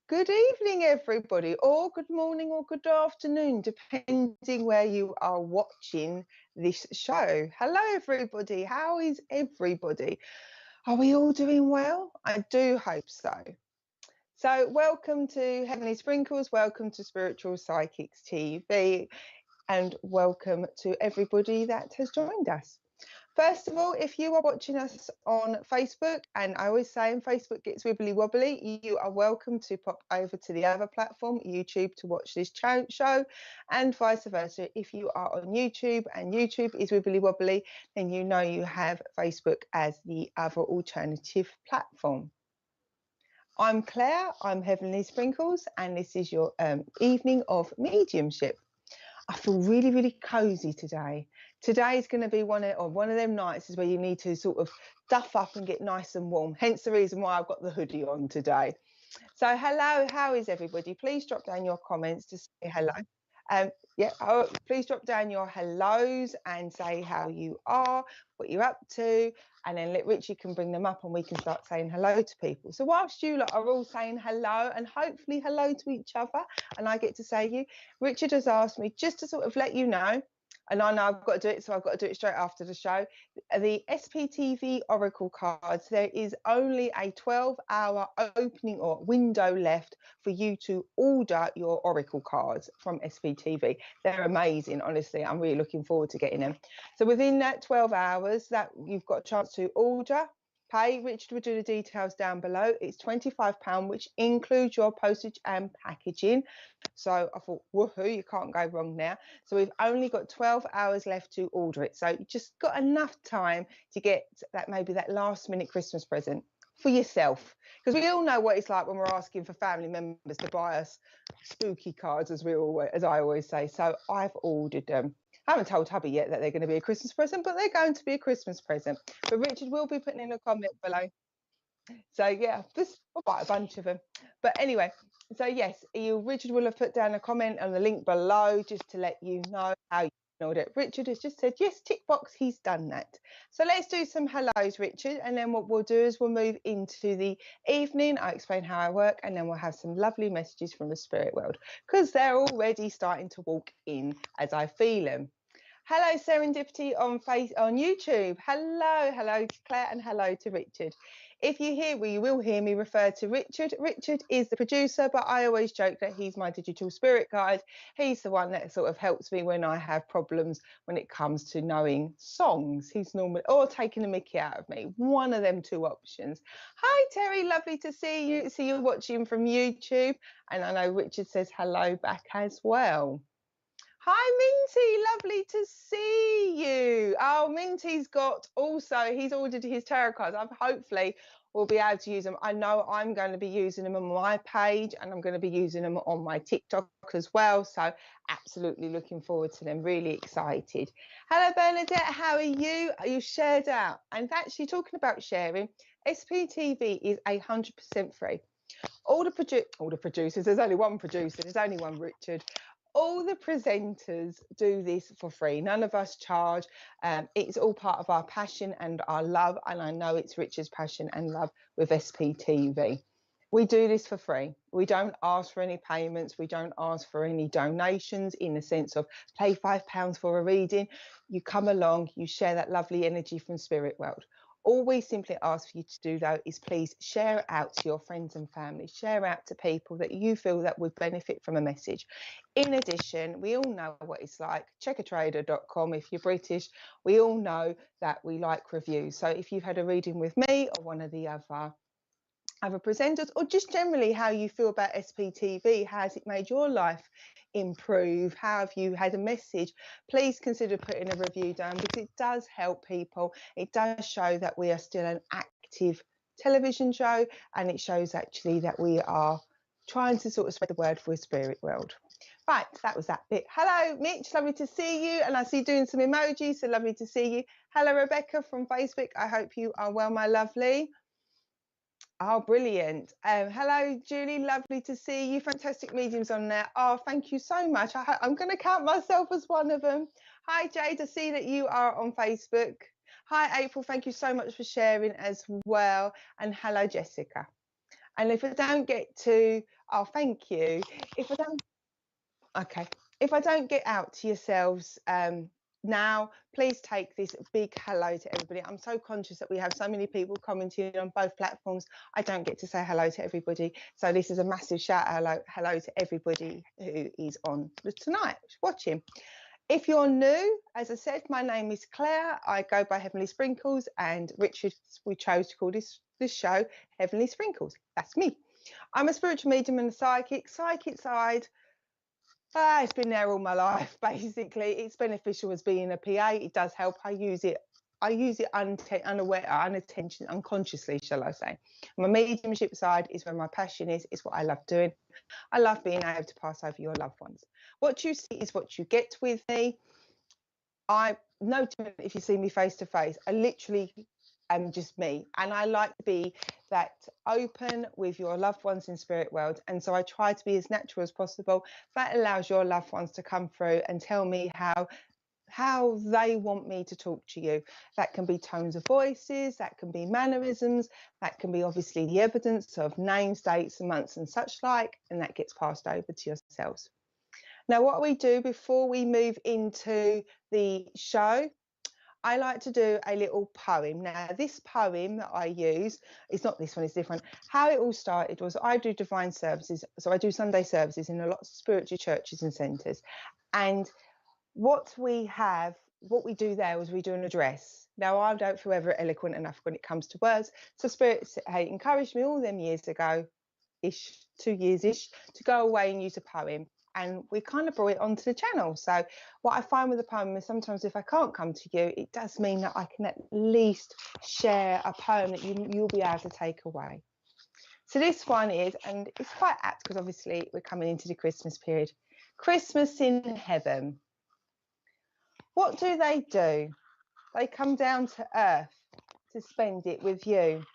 Good evening, everybody, or good morning or good afternoon, depending where you are watching this show. Hello, everybody. How is everybody? Are we all doing well? I do hope so. So, welcome to Heavenly Sprinkles, welcome to Spiritual Psychics TV, and welcome to everybody that has joined us. First of all, if you are watching us on Facebook, and I always say when Facebook gets wibbly wobbly, you are welcome to pop over to the other platform, YouTube, to watch this show, and vice versa. If you are on YouTube and YouTube is wibbly wobbly, then you know you have Facebook as the other alternative platform. I'm Claire, I'm Heavenly Sprinkles, and this is your evening of mediumship. I feel really, really cozy today. Today is going to be one of them nights is where you need to sort of duff up and get nice and warm. Hence the reason why I've got the hoodie on today. So hello, how is everybody? Please drop down your comments to say hello. Please drop down your hellos and say how you are, what you're up to, and then Richie can bring them up and we can start saying hello to people. So whilst you lot are all saying hello and hopefully hello to each other, and I get to say you, Richard has asked me just to sort of let you know, and I know I've got to do it, so I've got to do it straight after the show. The SPTV Oracle cards, there is only a 12-hour opening or window left for you to order your Oracle cards from SPTV. They're amazing, honestly. I'm really looking forward to getting them. So within that 12 hours that you've got a chance to order, pay. Richard will do the details down below. It's £25, which includes your postage and packaging. So I thought, woohoo, you can't go wrong now. So we've only got 12 hours left to order it. So you just got enough time to get that, maybe that last minute Christmas present for yourself. Because we all know what it's like when we're asking for family members to buy us spooky cards, as I always say. So I've ordered them. I haven't told hubby yet that they're going to be a Christmas present, but they're going to be a Christmas present. But Richard will be putting in a comment below. So yeah, just quite a bunch of them. But anyway, so yes, Richard will have put down a comment on the link below just to let you know how you can order it. Richard has just said, yes, tick box, he's done that. So let's do some hellos, Richard. And then what we'll do is we'll move into the evening. I'll explain how I work, and then we'll have some lovely messages from the spirit world because they're already starting to walk in as I feel them. Hello, Serendipity on YouTube. Hello to Claire and hello to Richard. If you hear, you will hear me refer to Richard. Richard is the producer, but I always joke that he's my digital spirit guide. He's the one that sort of helps me when I have problems when it comes to knowing songs. He's normally, or taking the mickey out of me. One of them two options. Hi, Terry. Lovely to see you. See you watching from YouTube. And I know Richard says hello back as well. Hi, Minty, lovely to see you. Oh, Minty's he's ordered his tarot cards. Hopefully we'll be able to use them. I know I'm going to be using them on my page, and I'm going to be using them on my TikTok as well. So absolutely looking forward to them. Really excited. Hello, Bernadette. How are you? Are you shared out? And actually talking about sharing, SPTV is 100% free. All the producers, there's only one producer, there's only one Richard. All the presenters do this for free. None of us charge. It's all part of our passion and our love. And I know it's Richard's passion and love with SPTV. We do this for free. We don't ask for any payments. We don't ask for any donations in the sense of pay £5 for a reading. You come along, you share that lovely energy from Spirit World. All we simply ask for you to do, though, is please share out to your friends and family. Share out to people that you feel that would benefit from a message. In addition, we all know what it's like. Checkatrader.com. If you're British, we all know that we like reviews. So if you've had a reading with me or one of the other presenters, or just generally how you feel about SPTV, how has it made your life improve, how have you had a message, please consider putting a review down, because it does help people. It does show that we are still an active television show, and it shows actually that we are trying to sort of spread the word for the spirit world. Right, that was that bit. Hello, Mitch, lovely to see you, and I see you doing some emojis, so lovely to see you. Hello, Rebecca from Facebook. I hope you are well, my lovely. Oh, brilliant. Hello, Julie. Lovely to see you. Fantastic mediums on there. Oh, thank you so much. I'm going to count myself as one of them. Hi, Jade. I see that you are on Facebook. Hi, April. Thank you so much for sharing as well. And hello, Jessica. And if I don't get to, oh, thank you. If I don't, okay. If I don't get out to yourselves now, please take this big hello to everybody. I'm so conscious that we have so many people commenting on both platforms. I don't get to say hello to everybody. So this is a massive shout out hello to everybody who is on tonight watching. If you're new, as I said, my name is Claire. I go by Heavenly Sprinkles, and Richard, we chose to call this show Heavenly Sprinkles. That's me. I'm a spiritual medium and a psychic. Psychic side, it's been there all my life, basically. It's beneficial as being a PA. It does help. I use it unaware, unconsciously, shall I say. My mediumship side is where my passion is. It's what I love doing. I love being able to pass over your loved ones. What you see is what you get with me. I know if you see me face to face, I literally am just me. And I like to be that open with your loved ones in spirit world. And so I try to be as natural as possible. That allows your loved ones to come through and tell me how they want me to talk to you. That can be tones of voices, that can be mannerisms, that can be obviously the evidence of names, dates, and months and such like, and that gets passed over to yourselves. Now, what we do before we move into the show, I like to do a little poem. Now, this poem that I use, it's not this one, it's different. How it all started was I do divine services. So I do Sunday services in a lot of spiritual churches and centres. And what we do there was we do an address. Now, I don't feel ever eloquent enough when it comes to words. So Spirit encouraged me all them years ago, 2 years-ish, to go away and use a poem. And we kind of brought it onto the channel. So what I find with the poem is sometimes if I can't come to you, it does mean that I can at least share a poem that you'll be able to take away. So this one is, and it's quite apt because obviously we're coming into the Christmas period. Christmas in heaven. What do? They come down to earth to spend it with you.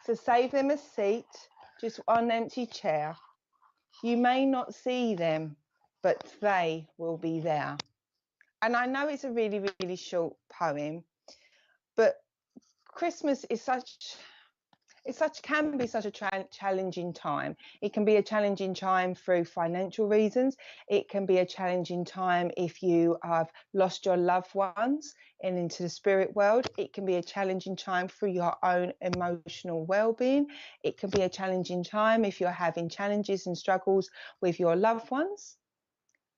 So save them a seat, just one empty chair. You may not see them, but they will be there. And I know it's a really, really short poem, but Christmas is can be such a challenging time. It can be a challenging time through financial reasons. It can be a challenging time if you have lost your loved ones and into the spirit world. It can be a challenging time for your own emotional well-being. It can be a challenging time if you're having challenges and struggles with your loved ones.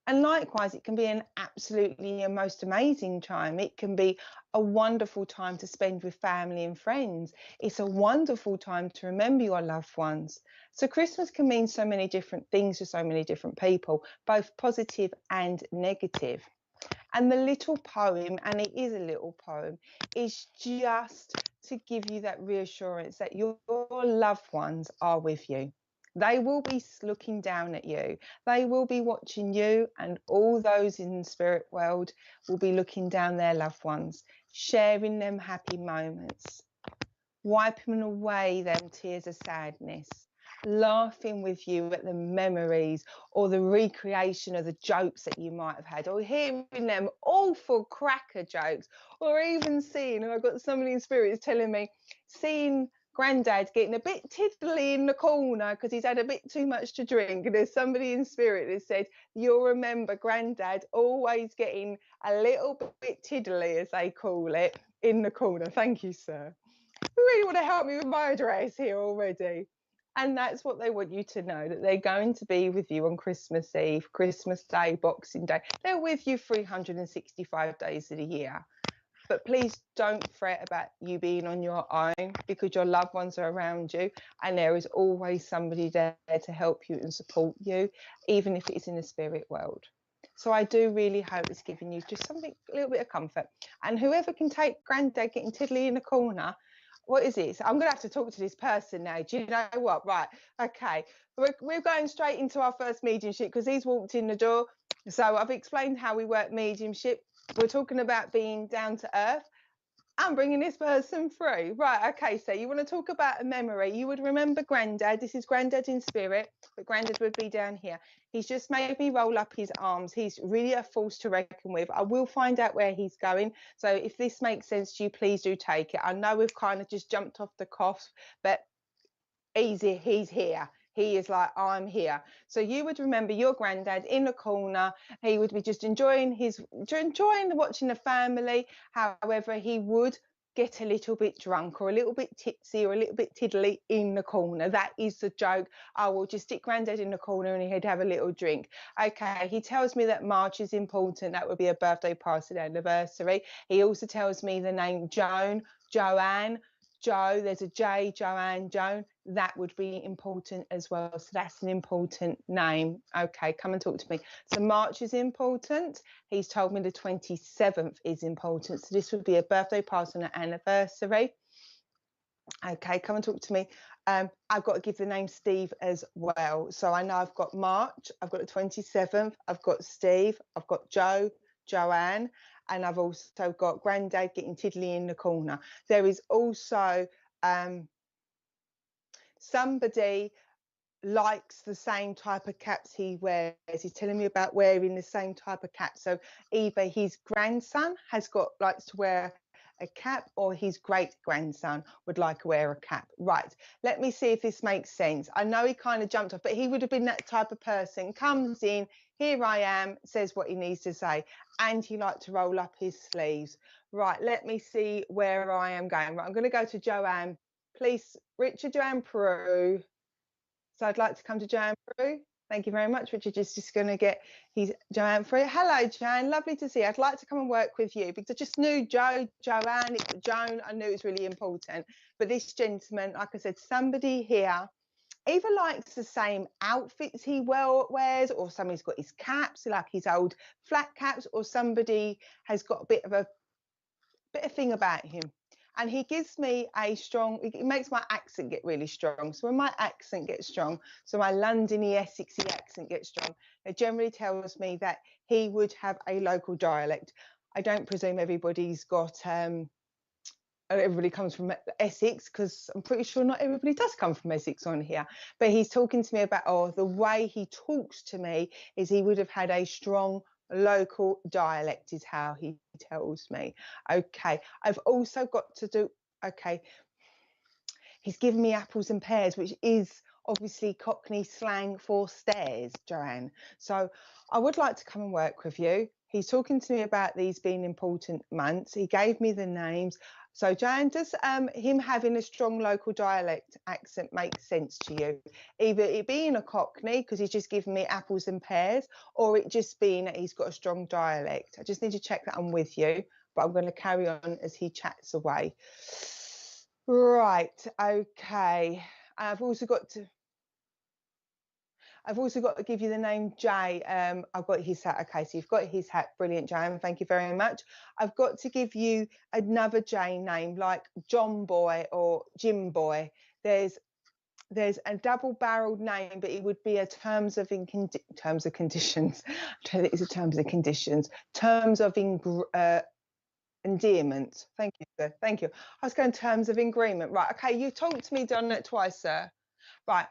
And likewise, it can be an absolutely most amazing time. It can be a wonderful time to spend with family and friends. It's a wonderful time to remember your loved ones. So Christmas can mean so many different things to so many different people, both positive and negative. And the little poem, and it is a little poem, is just to give you that reassurance that your loved ones are with you. They will be looking down at you. They will be watching you, and all those in the spirit world will be looking down their loved ones, sharing them happy moments, wiping away them tears of sadness, laughing with you at the memories or the recreation of the jokes that you might have had, or hearing them awful cracker jokes, or even seeing, and I've got somebody in spirits telling me, seeing Granddad getting a bit tiddly in the corner because he's had a bit too much to drink. And there's somebody in spirit that said, you'll remember Granddad always getting a little bit tiddly, as they call it, in the corner. Thank you, sir. You really want to help me with my address here already. And that's what they want you to know, that they're going to be with you on Christmas Eve, Christmas Day, Boxing Day. They're with you 365 days of the year. But please don't fret about you being on your own, because your loved ones are around you and there is always somebody there to help you and support you, even if it's in the spirit world. So I do really hope it's giving you just something, a little bit of comfort. And whoever can take Granddad getting tiddly in the corner, what is it? So I'm going to have to talk to this person now. Do you know what? Right. Okay. We're going straight into our first mediumship because he's walked in the door. So I've explained how we work mediumship. We're talking about being down to earth. I'm bringing this person through. Right, okay, so you want to talk about a memory. You would remember Granddad. This is Granddad in spirit, but Granddad would be down here. He's just made me roll up his arms. He's really a force to reckon with. I will find out where he's going. So if this makes sense to you, please do take it. I know we've kind of just jumped off the cuff, but he's here. He is like, I'm here. So you would remember your granddad in the corner. He would be just enjoying watching the family. However, he would get a little bit drunk or a little bit tipsy or a little bit tiddly in the corner. That is the joke. I will just stick granddad in the corner and he'd have a little drink. Okay, he tells me that March is important. That would be a birthday party, an anniversary. He also tells me the name Joan, Joanne, Joe, there's a J, Joanne, Joan, that would be important as well. So that's an important name. Okay, come and talk to me. So March is important. He's told me the 27th is important. So this would be a birthday party and an anniversary. Okay, come and talk to me. I've got to give the name Steve as well. So I know I've got March, I've got the 27th, I've got Steve, I've got Joe, Joanne, and I've also got Granddad getting tiddly in the corner. There is also somebody likes the same type of caps he wears. He's telling me about wearing the same type of cap. So either his grandson likes to wear a cap or his great grandson would like to wear a cap. Right, let me see if this makes sense. I know he kind of jumped off, but he would have been that type of person, comes in, here I am, says what he needs to say, and he liked to roll up his sleeves. Right, let me see where I am going. Right, I'm going to go to Joanne. Please, Richard, Joanne Peru. So I'd like to come to Joanne Peru. Thank you very much. Richard is just going to get his Joanne Peru. Hello, Joanne. Lovely to see you. I'd like to come and work with you because I just knew Joanne, Joan. I knew it was really important. But this gentleman, like I said, somebody here either likes the same outfits he wears, or somebody's got his caps, like his old flat caps, or somebody has got a bit of thing about him. And he gives me it makes my accent get really strong. So when my accent gets strong, so my Londony, Essexy accent gets strong, it generally tells me that he would have a local dialect. I don't presume everybody's got, everybody comes from Essex, because I'm pretty sure not everybody does come from Essex on here. But he's talking to me about, the way he talks to me is he would have had a strong local dialect is how he tells me. Okay, I've also got to do, okay, he's given me apples and pears, which is obviously Cockney slang for stairs, Joanne. So I would like to come and work with you. He's talking to me about these being important months. He gave me the names. So Joanne, does him having a strong local dialect accent make sense to you? Either it being a Cockney, because he's just given me apples and pears, or it just being that he's got a strong dialect. I just need to check that I'm with you, but I'm going to carry on as he chats away. Right, okay. I've also got to give you the name Jay. I've got his hat. Okay, so you've got his hat. Brilliant, Jay. Thank you very much. I've got to give you another Jay name, like John Boy or Jim Boy. There's a double-barreled name, but it would be a terms of conditions. It's a terms of conditions. Terms of endearment. Thank you, sir. Thank you. I was going terms of agreement. Right. Okay, you talked to me, done that twice, sir. Right.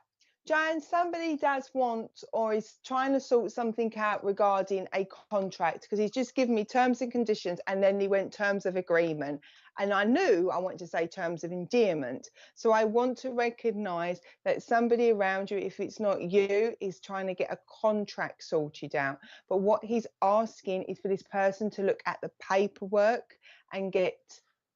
Jan, somebody does want or is trying to sort something out regarding a contract, because he's just given me terms and conditions and then he went terms of agreement. And I knew I wanted to say terms of endearment. So I want to recognise that somebody around you, if it's not you, is trying to get a contract sorted out. But what he's asking is for this person to look at the paperwork and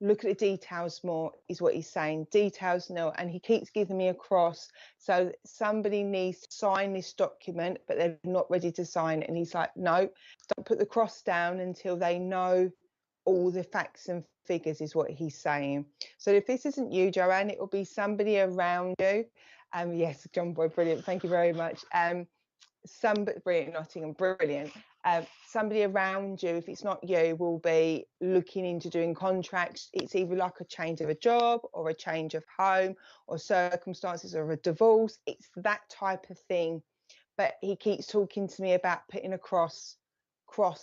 look at the details more, is what he's saying. Details, no. And he keeps giving me a cross. So somebody needs to sign this document, but they're not ready to sign it. And he's like, no, don't put the cross down until they know all the facts and figures, is what he's saying. So if this isn't you, Joanne, it will be somebody around you. Yes, John Boy, brilliant. Thank you very much. Somebody, brilliant, Nottingham, brilliant. Somebody around you, if it's not you, will be looking into doing contracts. It's either like a change of a job or a change of home or circumstances or a divorce. It's that type of thing. But he keeps talking to me about putting a cross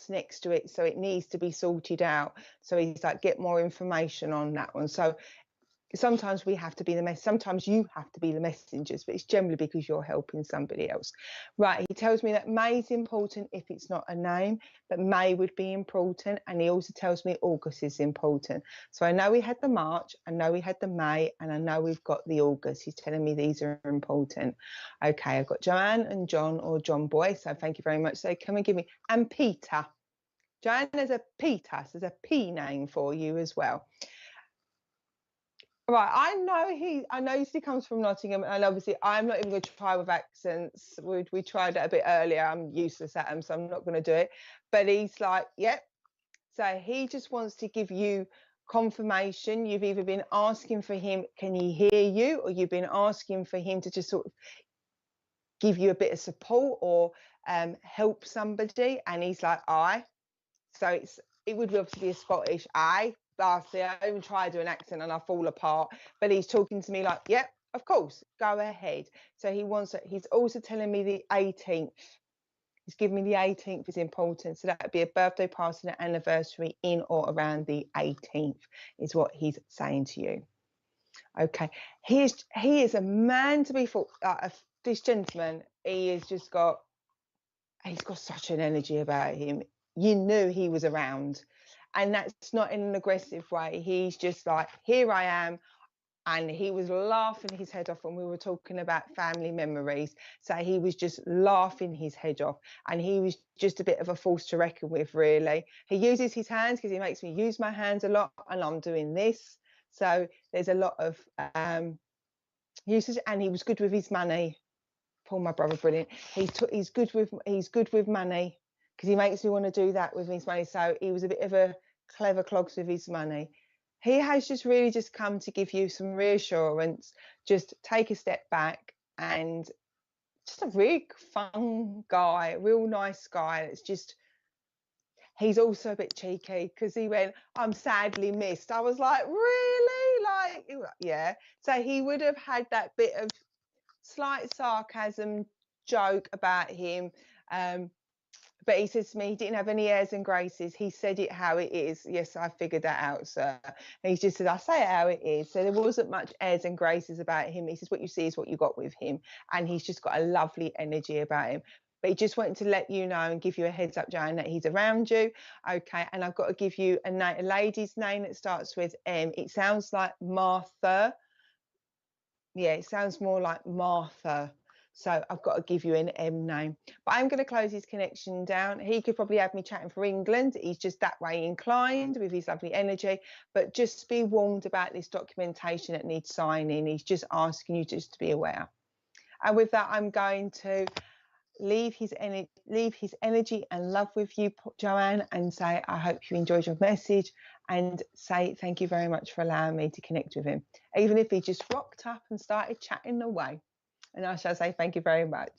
next to it, so it needs to be sorted out. So he's like, get more information on that one. So sometimes we have to be the sometimes you have to be the messengers, but it's generally because you're helping somebody else. Right, he tells me that May is important if it's not a name, but May would be important, and he also tells me August is important. So I know we had the March, I know we had the May, and I know we've got the August. He's telling me these are important. Okay, I've got Joanne and John, or John Boy, so thank you very much. So can we give me, and Peter. Joanne, there's a Peter, so there's a P name for you as well. Right, I know he comes from Nottingham, and obviously I'm not even going to try with accents. We tried it a bit earlier. I'm useless at them, so I'm not going to do it. But he's like, yep. So he just wants to give you confirmation. You've either been asking for him, can he hear you, or you've been asking for him to just sort of give you a bit of support or help somebody. And he's like, aye. So it would obviously be a Scottish aye. Lastly, I even try to do an accent and I fall apart. But he's talking to me like, yep, of course, go ahead. So he's also telling me the 18th. He's giving me the 18th is important. So that would be a birthday, party, and anniversary in or around the 18th is what he's saying to you. Okay. He is a man to be thought. This gentleman, he's got such an energy about him. You knew he was around, and that's not in an aggressive way. He's just like, here I am. And he was laughing his head off when we were talking about family memories. So he was just laughing his head off, and he was just a bit of a force to reckon with, really. He uses his hands because he makes me use my hands a lot, and I'm doing this. So there's a lot of usage, and he was good with his money. Paul, my brother, brilliant. He's good with money because he makes me want to do that with his money. So he was a bit of a clever clogs with his money. He has just really just come to give you some reassurance. Just take a step back, and just a really fun guy, real nice guy. It's just, he's also a bit cheeky because he went, I'm sadly missed. I was like, really? Like, yeah. So he would have had that bit of slight sarcasm joke about him, but he says to me he didn't have any airs and graces. He said it how it is. Yes, I figured that out, sir. And he just said, I say it how it is. So there wasn't much airs and graces about him. He says, what you see is what you got with him, and he's just got a lovely energy about him. But he just wanted to let you know and give you a heads up, Joanne, that he's around you. Okay, and I've got to give you a lady's name that starts with M. It sounds like Martha. Yeah, it sounds more like Martha. So I've got to give you an M name. But I'm going to close his connection down. He could probably have me chatting for England. He's just that way inclined with his lovely energy. But just be warned about this documentation that needs signing. He's just asking you just to be aware. And with that, I'm going to leave his energy and love with you, Joanne, and say I hope you enjoyed your message, and say thank you very much for allowing me to connect with him, even if he just rocked up and started chatting away. And I shall say thank you very much.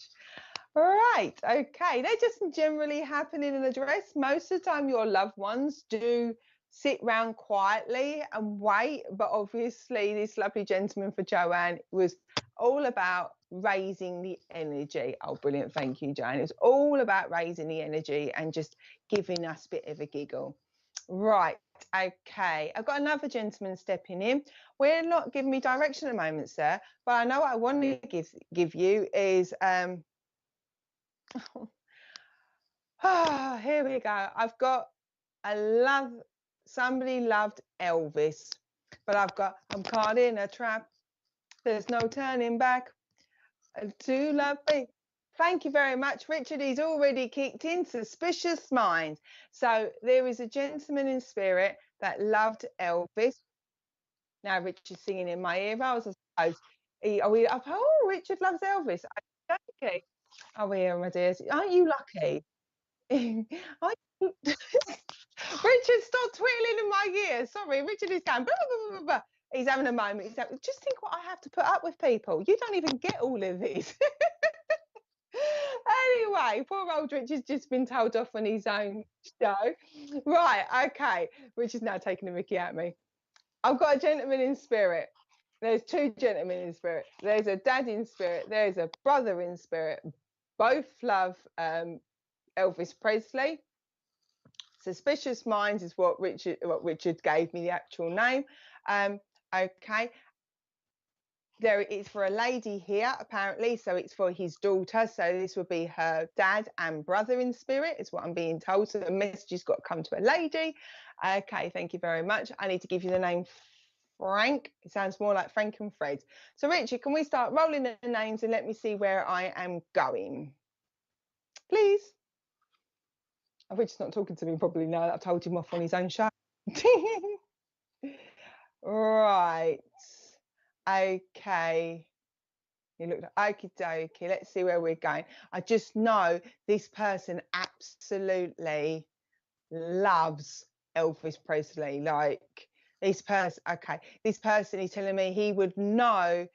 All right, okay, they just generally happen in an address. Most of the time your loved ones do sit round quietly and wait, but obviously this lovely gentleman for Joanne was all about raising the energy. Oh, brilliant. Thank you, Joanne. It was all about raising the energy and just giving us a bit of a giggle. Right. Okay. I've got another gentleman stepping in. We're not giving me direction at the moment, sir, but I know what I want to give you is here we go. I've got somebody loved Elvis, but I'm caught in a trap. There's no turning back. To love me. Thank you very much, Richard. He's already kicked in. Suspicious Minds. So there is a gentleman in spirit that loved Elvis. Now Richard's singing in my ear. I suppose. Oh, Richard loves Elvis. Okay. Oh, yeah, my dears. Aren't you lucky? Aren't you... Richard, stop twiddling in my ear. Sorry, Richard is going. Blah, blah, blah, blah. He's having a moment. Just think what I have to put up with, people. You don't even get all of this. Anyway, poor old Richard's just been told off on his own show. Right, okay. Richard's now taking a mickey at me. I've got a gentleman in spirit. There's two gentlemen in spirit. There's a dad in spirit. There's a brother in spirit. Both love Elvis Presley. Suspicious Minds is what Richard gave me the actual name. Okay, there it's for a lady here apparently, so it's for his daughter, so this would be her dad and brother in spirit is what I'm being told. So the message has got to come to a lady. Okay, thank you very much. I need to give you the name Frank. It sounds more like Frank and Fred. So Richard, can we start rolling the names and let me see where I am going, please? Oh, Richard's not talking to me probably now that I've told him off on his own show. Right, okay. You look like okie dokie. Let's see where we're going. I just know this person absolutely loves Elvis Presley. Like this person, okay, this person is telling me he would know.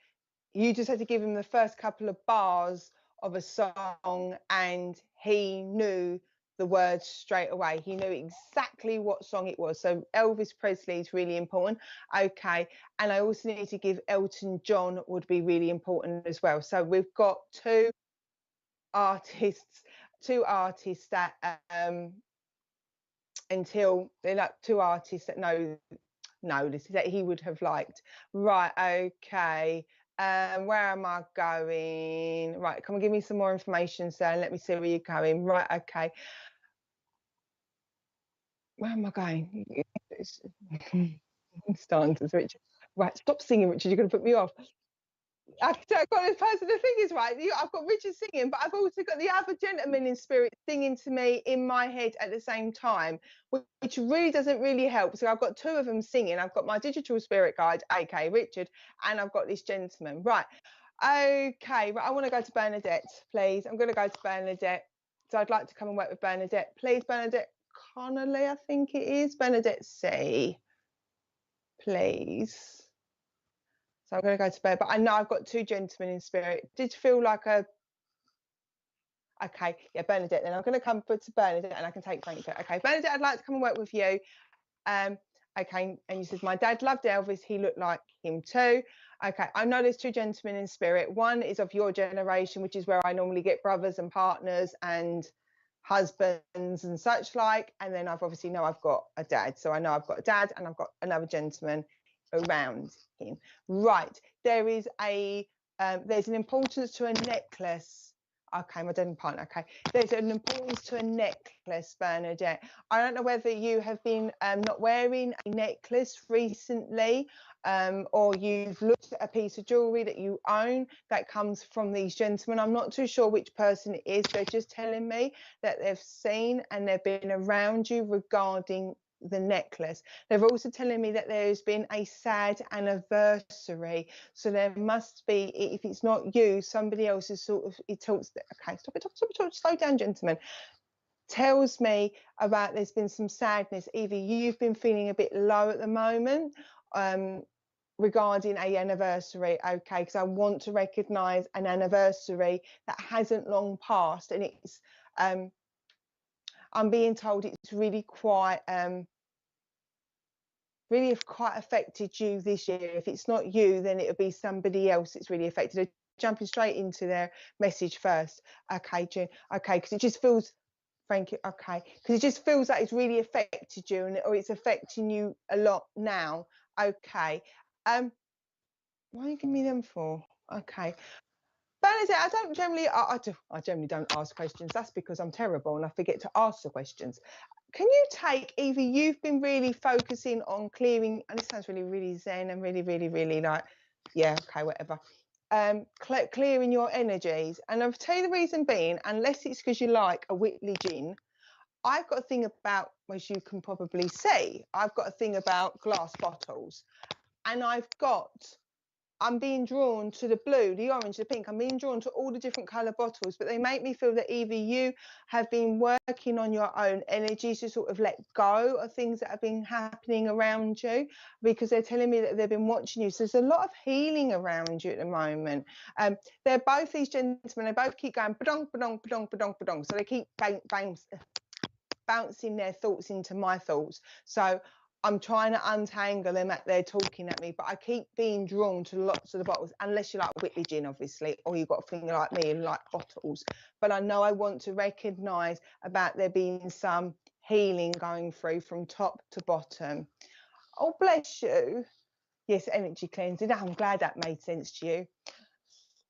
You just had to give him the first couple of bars of a song and he knew the words straight away. He knew exactly what song it was. So Elvis Presley is really important. Okay. And I also need to give Elton John would be really important as well. So we've got two artists that until they're like two artists that know this that he would have liked. Right, okay. Where am I going? Right, come and give me some more information, sir, and let me see where you're going. Right, okay. Where am I going? Stanzas, Richard. Right, stop singing, Richard. You're going to put me off. I've got this person. The thing is, right, I've got Richard singing, but I've also got the other gentleman in spirit singing to me in my head at the same time, which really doesn't really help. So I've got two of them singing. I've got my digital spirit guide, aka Richard, and I've got this gentleman. Right. Okay. Right. I want to go to Bernadette, please. I'm going to go to Bernadette. So I'd like to come and work with Bernadette, please. Bernadette Connolly, I think it is. Bernadette C, please. So I'm going to go to bed, but I know I've got two gentlemen in spirit. Did feel like a... Okay, yeah, Bernadette, then I'm going to come to Bernadette and I can take Frankfurt. Okay, Bernadette, I'd like to come and work with you. Okay, and you said, my dad loved Elvis. He looked like him too. Okay, I know there's two gentlemen in spirit. One is of your generation, which is where I normally get brothers and partners and husbands and such like. And then I've obviously know I've got a dad. So I know I've got a dad and I've got another gentleman around him. Right, there is a there's an importance to a necklace. Okay, my dad and partner. Okay, there's an importance to a necklace, Bernadette. I don't know whether you have been not wearing a necklace recently, or you've looked at a piece of jewelry that you own that comes from these gentlemen. I'm not too sure which person it is. They're just telling me that they've seen and they've been around you regarding the necklace. They're also telling me that there's been a sad anniversary, so there must be, if it's not you, somebody else is sort of, it talks, okay, stop it, slow down, gentlemen. Tells me about there's been some sadness. Either you've been feeling a bit low at the moment regarding a anniversary, okay, because I want to recognize an anniversary that hasn't long passed, and it's I'm being told it's really quite affected you this year. If it's not you, then it'll be somebody else it's really affected. They're jumping straight into their message first. Okay, June. Okay, because it just feels, thank you. Okay, because it just feels like it's really affected you, or it's affecting you a lot now. Okay. Why are you giving me them for? Okay. Bernadette, I generally don't ask questions. That's because I'm terrible and I forget to ask the questions. Can you take, either you've been really focusing on clearing, and this sounds really, really zen and really, really, really like, yeah, okay, whatever. Clearing your energies. And I'll tell you the reason being, unless it's because you like a Whitley gin, I've got a thing about, as you can probably see, I've got a thing about glass bottles. And I'm being drawn to the blue, the orange, the pink. I'm being drawn to all the different colour bottles, but they make me feel that either you have been working on your own energies to sort of let go of things that have been happening around you, because they're telling me that they've been watching you. So there's a lot of healing around you at the moment. They're both these gentlemen, they both keep going, badong, badong, badong, badong, badong. So they keep bouncing their thoughts into my thoughts. So I'm trying to untangle them at they're talking at me, but I keep being drawn to lots of the bottles, unless you like Whitley gin, obviously, or you've got a finger like me and like bottles. But I know I want to recognise about there being some healing going through from top to bottom. Oh, bless you. Yes, energy cleansing. I'm glad that made sense to you.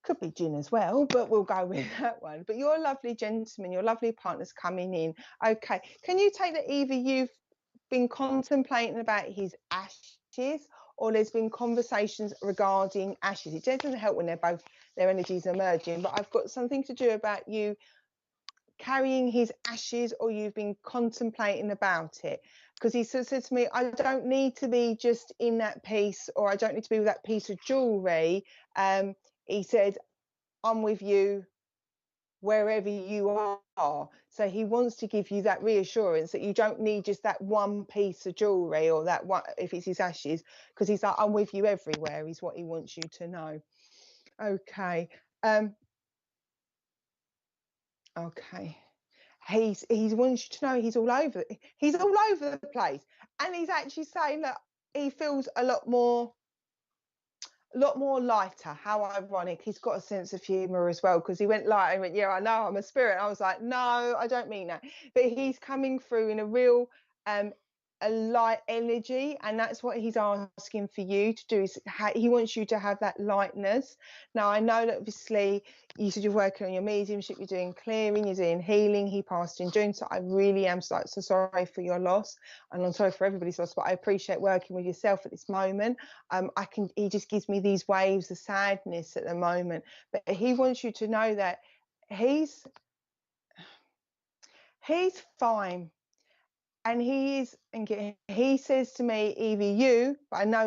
Could be gin as well, but we'll go with that one. But your lovely gentleman, your lovely partner's coming in. Okay, can you take that either you've been contemplating about his ashes, or there's been conversations regarding ashes? It doesn't help when their energies are merging, but I've got something to do about you carrying his ashes, or you've been contemplating about it. Because he said to me, I don't need to be just in that piece, or I don't need to be with that piece of jewelry. He said, I'm with you wherever you are. So he wants to give you that reassurance that you don't need just that one piece of jewelry, or that one, if it's his ashes, because he's like, I'm with you everywhere, is what he wants you to know. Okay. Okay. He wants you to know he's all over the place. And he's actually saying that he feels a lot more lighter. How ironic. He's got a sense of humor as well, because he went lighter and went, yeah, I know I'm a spirit. I was like, no, I don't mean that. But he's coming through in a real a light energy, and that's what he's asking for you to do. Is he wants you to have that lightness. Now, I know that obviously you said you're working on your mediumship, you're doing clearing, you're doing healing. He passed in June, so I really am so sorry for your loss, and I'm sorry for everybody's loss, but I appreciate working with yourself at this moment. He just gives me these waves of sadness at the moment, but he wants you to know that he's fine. And he says to me, either you, but I know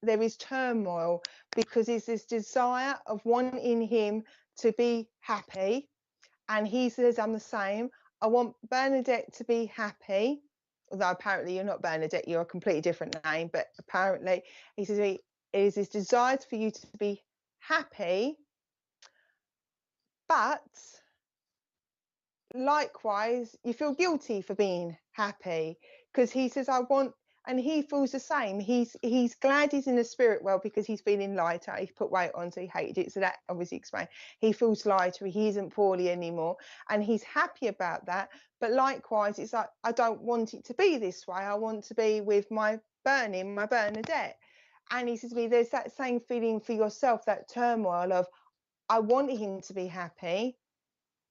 there is turmoil, because it's this desire of wanting him to be happy. And he says, I'm the same. I want Bernadette to be happy. Although apparently you're not Bernadette, you're a completely different name. But apparently he says, it is this desire for you to be happy. But likewise, you feel guilty for being happy, because he says, I want, and he feels the same. He's glad he's in the spirit world, because he's feeling lighter. He put weight on, so he hated it. So that obviously explains. He feels lighter. He isn't poorly anymore, and he's happy about that. But likewise, it's like, I don't want it to be this way. I want to be with my Bernadette. And he says to me, there's that same feeling for yourself, that turmoil of, I want him to be happy,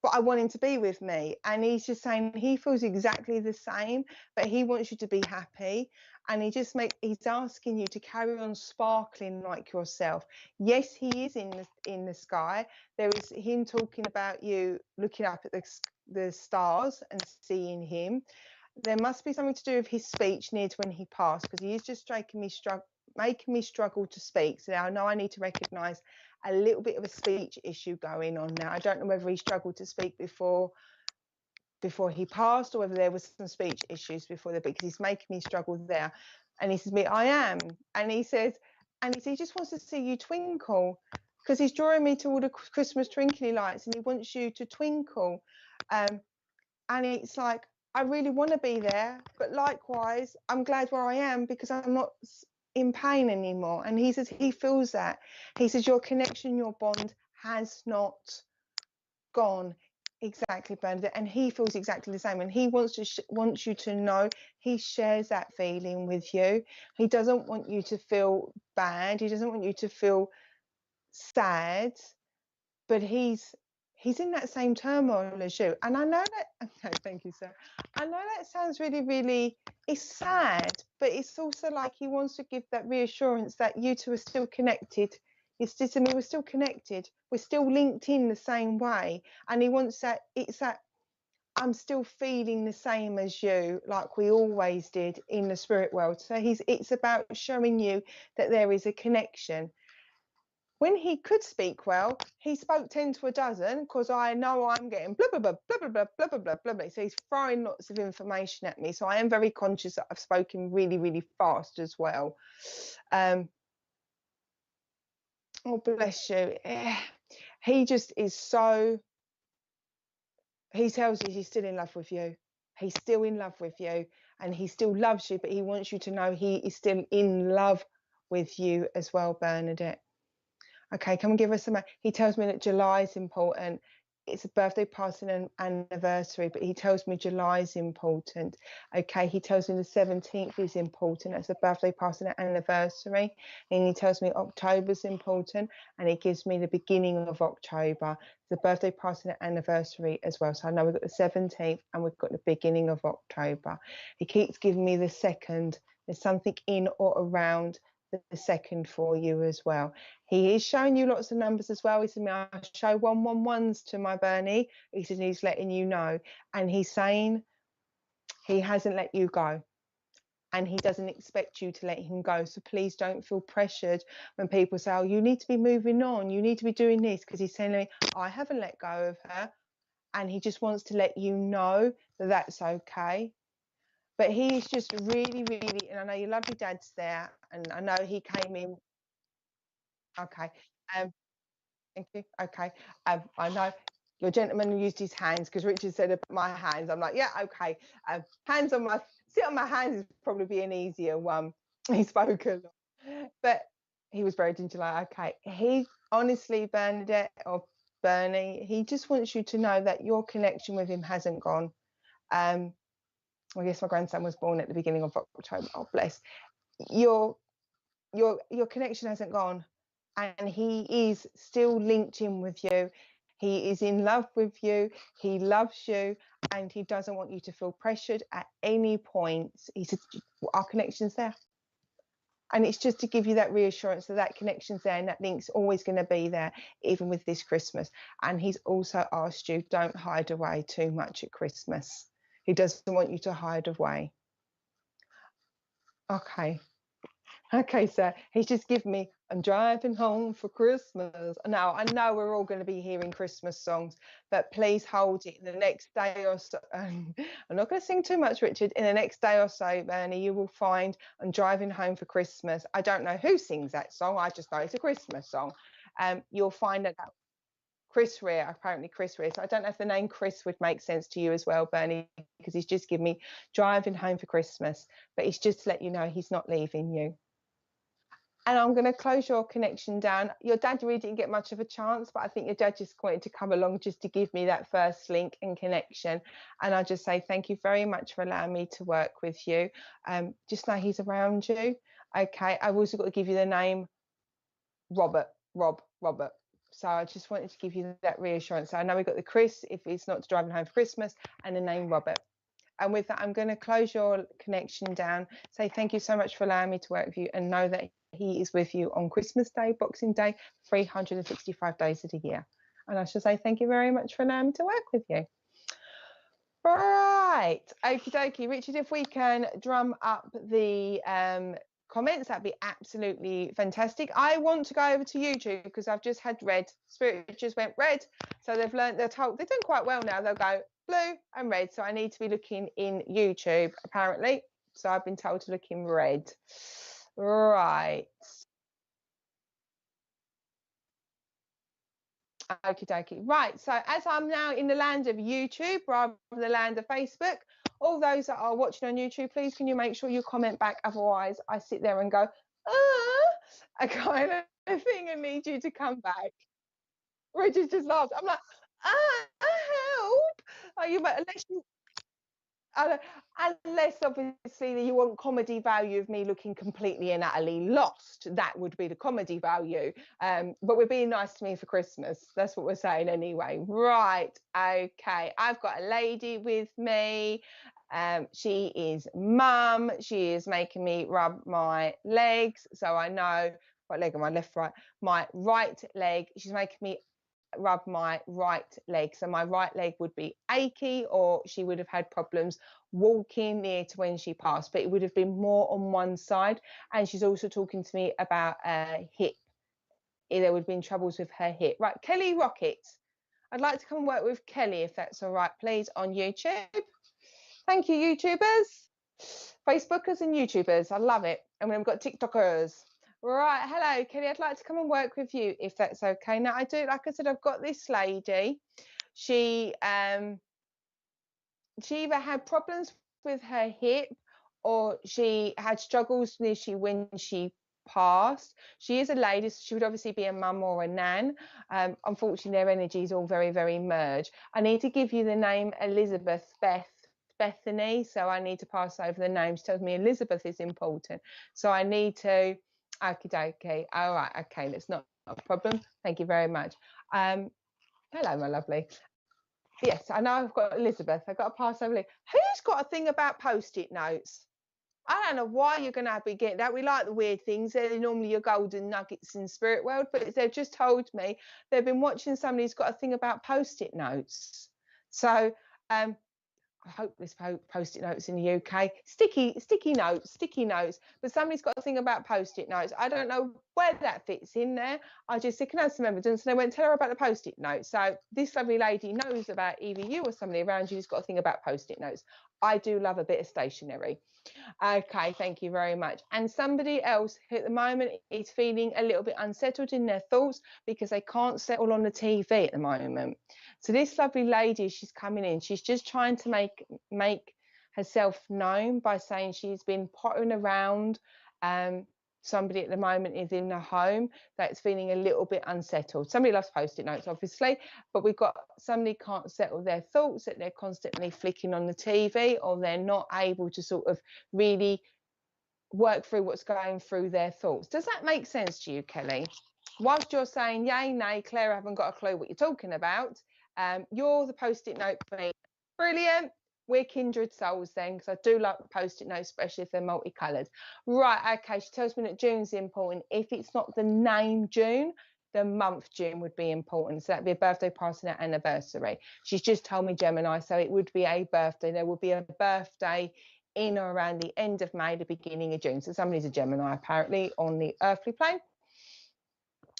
but I want him to be with me. And he's just saying he feels exactly the same, but he wants you to be happy. And he's asking you to carry on sparkling like yourself. Yes, he is in the sky. There is him talking about you looking up at the stars and seeing him. There must be something to do with his speech near to when he passed, because he is just making me struggle to speak. So now I know I need to recognise a little bit of a speech issue going on now. I don't know whether he struggled to speak before he passed, or whether there was some speech issues before that, because he's making me struggle there. And he says to me, I am. And he says he just wants to see you twinkle, because he's drawing me to all the Christmas twinkly lights, and he wants you to twinkle. And it's like, I really want to be there, but likewise, I'm glad where I am, because I'm not in pain anymore. And he says he feels that. He says your connection, your bond has not gone. Exactly, Bernadette. And he feels exactly the same. And he wants you to know he shares that feeling with you. He doesn't want you to feel bad. He doesn't want you to feel sad. But he's in that same turmoil as you. And I know that, okay, thank you, sir. I know that sounds really, really, it's sad, but it's also like he wants to give that reassurance that you two are still connected. It's just, I mean, we're still connected. We're still linked in the same way. And he wants that, it's that I'm still feeling the same as you, like we always did in the spirit world. So it's about showing you that there is a connection. When he could speak well, he spoke 10 to a dozen, because I know I'm getting blah, blah, blah, blah, blah, blah, blah, blah, blah, blah. So he's throwing lots of information at me. So I am very conscious that I've spoken really, really fast as well. Oh, bless you. He just is so, he tells you he's still in love with you. He's still in love with you, and he still loves you, but he wants you to know he is still in love with you as well, Bernadette. Okay, come and give us some. He tells me that July is important. it's a birthday party and an anniversary, but he tells me July is important. Okay, he tells me the 17th is important. That's a birthday party and an anniversary. And he tells me October's important, and he gives me the beginning of October. The birthday party and anniversary as well. So I know we've got the 17th and we've got the beginning of October. He keeps giving me the 2nd. There's something in or around the 2nd for you as well. He is showing you lots of numbers as well. He said, I show 111s to my Bernie. He said he's letting you know. And he's saying he hasn't let you go. And he doesn't expect you to let him go. So please don't feel pressured when people say, oh, you need to be moving on. You need to be doing this. Because he's saying, me, I haven't let go of her. And he just wants to let you know that that's okay. But he's just really, really, and I know your lovely dad's there. And I know he came in. Okay. Thank you. Okay. I know your gentleman used his hands because Richard said my hands. I'm like, yeah, okay. Hands on my, sit on my hands is probably be an easier one. He spoke a lot, but he was buried in July. Okay. He honestly, Bernadette or Bernie, he just wants you to know that your connection with him hasn't gone. I guess my grandson was born at the beginning of October. Oh, bless. Your connection hasn't gone. And he is still linked in with you. He is in love with you. He loves you, and he doesn't want you to feel pressured at any point. He said, our connection's there. And it's just to give you that reassurance that that connection's there and that link's always going to be there, even with this Christmas. And he's also asked you, don't hide away too much at Christmas. He doesn't want you to hide away. Okay. Okay, so he's just given me, I'm driving home for Christmas. Now, I know we're all going to be hearing Christmas songs, but please hold it in the next day or so. I'm not going to sing too much, Richard. In the next day or so, Bernie, you will find I'm driving home for Christmas. I don't know who sings that song. I just know it's a Christmas song. You'll find that Chris Rea, apparently Chris Rea. So I don't know if the name Chris would make sense to you as well, Bernie, because he's just given me driving home for Christmas. But he's just to let you know he's not leaving you. And I'm going to close your connection down. Your dad really didn't get much of a chance, but I think your dad just wanted to come along just to give me that first link and connection. And I just say thank you very much for allowing me to work with you. Just know he's around you. Okay, I've also got to give you the name Robert. So I just wanted to give you that reassurance. So I know we've got the Chris, if it's not driving home for Christmas, and the name Robert. And with that, I'm going to close your connection down. Say thank you so much for allowing me to work with you, and know that he is with you on Christmas Day, Boxing Day, 365 days of the year. And I should say thank you very much for allowing me to work with you. Right. Okie dokie. Richard, if we can drum up the comments, that'd be absolutely fantastic. I want to go over to YouTube because I've just had red. Spirit just went red. So they've learned, they're told, they're doing quite well now. They'll go blue and red. So I need to be looking in YouTube, apparently. So I've been told to look in red. Right. Okie dokie. Right. So as I'm now in the land of YouTube rather than the land of Facebook, all those that are watching on YouTube, please can you make sure you comment back? Otherwise, I sit there and go, a kind of thing and need you to come back. Richard just laughed. I'm like, help. Are you, unless you, unless obviously you want comedy value of me looking completely and utterly lost, that would be the comedy value. But we're being nice to me for Christmas. That's what we're saying anyway. Right. Okay. I've got a lady with me. She is mum. She is making me rub my legs. So I know what leg am I, left, right? My right leg. She's making me rub my right leg. So my right leg would be achy, or she would have had problems walking near to when she passed, but it would have been more on one side. And she's also talking to me about a hip. There would have been troubles with her hip. Right, Kelly Rocket. I'd like to come and work with Kelly, if that's all right, please, on YouTube. Thank you, YouTubers, Facebookers and YouTubers. I love it. And we've got TikTokers. Right, hello, Kelly. I'd like to come and work with you, if that's okay. Now, I do, like I said, I've got this lady. She either had problems with her hip, or she had struggles when she passed. She is a lady, so she would obviously be a mum or a nan. Unfortunately, their energy is all very, very merged. I need to give you the name Elizabeth, Bethany, so I need to pass over the name. She tells me Elizabeth is important, so I need to. Okay, all right, okay, that's not a problem. Thank you very much. Hello, my lovely. Yes, I know I've got Elizabeth. I've got to pass over. Who's got a thing about post-it notes? I don't know why you're going to be getting that. We like the weird things. They're normally your golden nuggets in the spirit world, but they've just told me they've been watching somebody who's got a thing about post-it notes. So I hope there's post-it notes in the UK. Sticky notes. But somebody's got a thing about post-it notes. I don't know where that fits in there. I just said, can I have some evidence? And they went, tell her about the post-it notes. So this lovely lady knows about either you or somebody around you who's got a thing about post-it notes. I do love a bit of stationery. Okay, thank you very much. And somebody else who at the moment is feeling a little bit unsettled in their thoughts because they can't settle on the TV at the moment. So this lovely lady, she's coming in. She's just trying to make herself known by saying she's been pottering around. Somebody at the moment is in the home that's feeling a little bit unsettled. Somebody loves post-it notes, obviously, but we've got somebody can't settle their thoughts, that they're constantly flicking on the TV, or they're not able to sort of really work through what's going through their thoughts. Does that make sense to you, Kelly? Whilst you're saying yay, nay, Claire, I haven't got a clue what you're talking about. You're the post-it note queen. Brilliant. We're kindred souls then, because I do like the post-it notes, especially if they're multicoloured. Right, okay, she tells me that June's important. If it's not the name June, the month June would be important. So that'd be a birthday, party, and anniversary. She's just told me Gemini, so it would be a birthday. There would be a birthday in or around the end of May, the beginning of June. So somebody's a Gemini, apparently, on the earthly plane.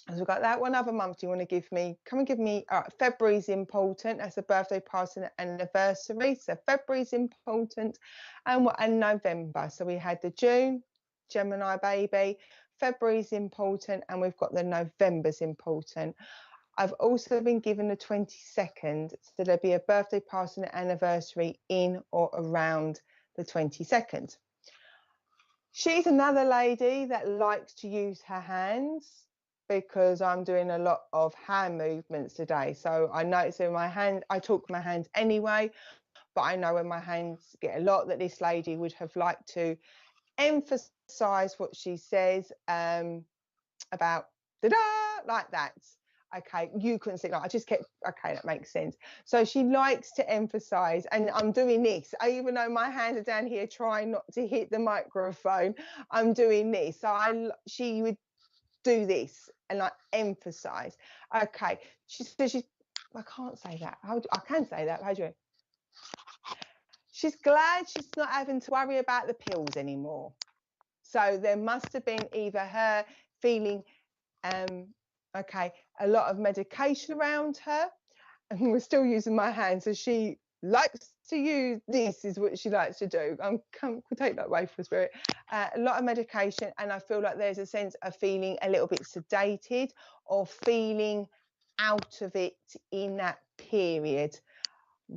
So we've got that. One other month do you want to give me? Come and give me, February's important. That's a birthday, party, and anniversary. So February's important. And November. So we had the June, Gemini baby. February's important. And we've got the November's important. I've also been given the 22nd. So there'll be a birthday, party, and anniversary in or around the 22nd. She's another lady that likes to use her hands, because I'm doing a lot of hand movements today. So I notice in my hand, I talk with my hands anyway, but I know when my hands get a lot that this lady would have liked to emphasize what she says about da-da, like that. Okay, you couldn't see that. I just kept, okay, that makes sense. So she likes to emphasize, and I'm doing this. Even though my hands are down here trying not to hit the microphone, I'm doing this. So she would do this and like emphasize. Okay, she says I can't say that. I can say that. How do you? She's glad she's not having to worry about the pills anymore. So there must have been either her feeling okay, a lot of medication around her, and we're still using my hands, so she likes to use this, is what she likes to do. We'll take that away for spirit. A lot of medication, and I feel like there's a sense of feeling a little bit sedated or feeling out of it in that period.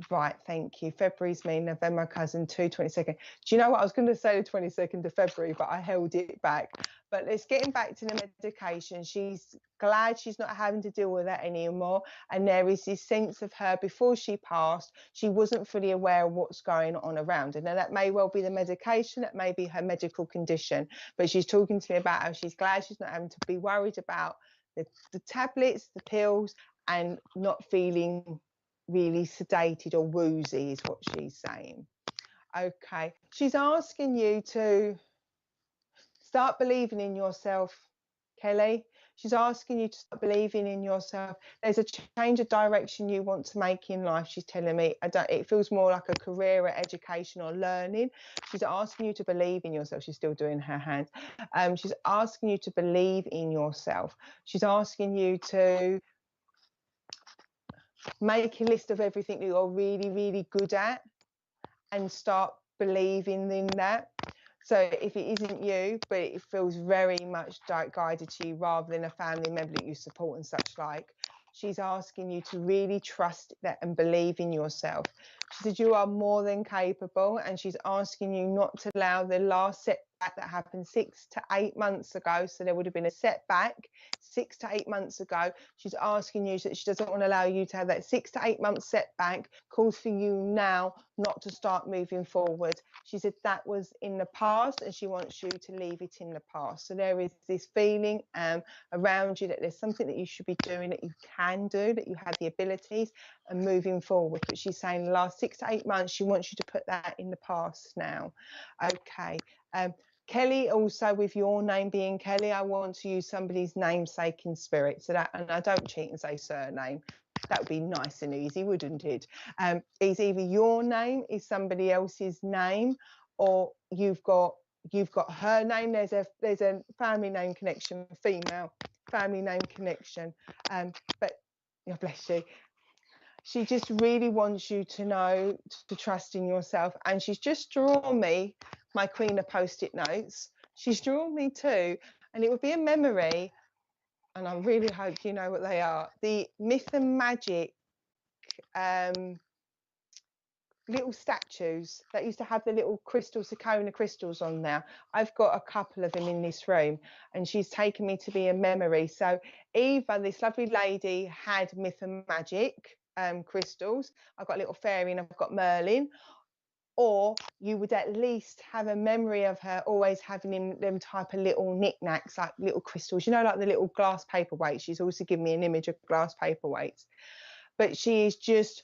Right, thank you. February's me, November cousin 22nd. Do you know what? I was going to say the 22nd of February, but I held it back. But let's getting back to the medication. She's glad she's not having to deal with that anymore. And there is this sense of her, before she passed, she wasn't fully aware of what's going on around her. Now, that may well be the medication, that may be her medical condition. But she's talking to me about how she's glad she's not having to be worried about the tablets, the pills, and not feeling really sedated or woozy, is what she's saying. Okay, she's asking you to start believing in yourself, Kelly. She's asking you to start believing in yourself. There's a change of direction you want to make in life, she's telling me. It feels more like a career or education or learning. She's asking you to believe in yourself. She's still doing her hands. She's asking you to believe in yourself. She's asking you to make a list of everything that you're really, really good at and start believing in that. So if it isn't you, but it feels very much guided to you rather than a family member that you support and such like, she's asking you to really trust that and believe in yourself. She said you are more than capable, and she's asking you not to allow the last that happened 6 to 8 months ago. So there would have been a setback 6 to 8 months ago. She's asking you that she doesn't want to allow you to have that 6 to 8 months setback. Calls for you now not to start moving forward. She said that was in the past and she wants you to leave it in the past. So there is this feeling around you that there's something that you should be doing, that you can do, that you have the abilities and moving forward. But she's saying the last 6 to 8 months, she wants you to put that in the past now. Okay. Kelly, also with your name being Kelly, I want to use somebody's namesake in spirit. So that, and I don't cheat and say surname. That would be nice and easy, wouldn't it? It's either your name is somebody else's name, or you've got her name. There's a family name connection, female family name connection. But oh, bless you. She just really wants you to know to trust in yourself. And she's just drawn me my queen of post-it notes. She's drawn me two, and it would be a memory. And I really hope you know what they are. The Myth and Magic little statues that used to have the little crystal Sakona crystals on there. I've got a couple of them in this room, and she's taken me to be a memory. So Eva, this lovely lady, had Myth and Magic crystals. I've got a little fairy and I've got Merlin. Or you would at least have a memory of her always having them type of little knickknacks, like little crystals, you know, like the little glass paperweights. She's also given me an image of glass paperweights. But she is just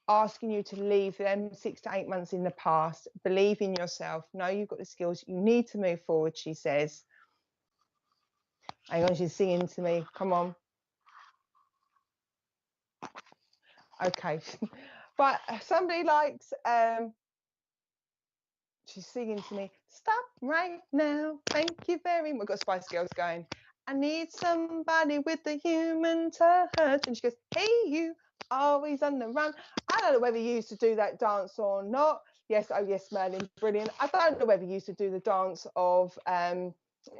asking you to leave them 6 to 8 months in the past. Believe in yourself. Know you've got the skills. You need to move forward, she says. Hang on, she's singing to me. Come on. Okay. But somebody likes... she's singing to me, stop right now, thank you very much. We've got Spice Girls going, I need somebody with a human touch. And she goes, hey, you, always on the run. I don't know whether you used to do that dance or not. Yes, oh yes, Merlin, brilliant. I don't know whether you used to do the dance of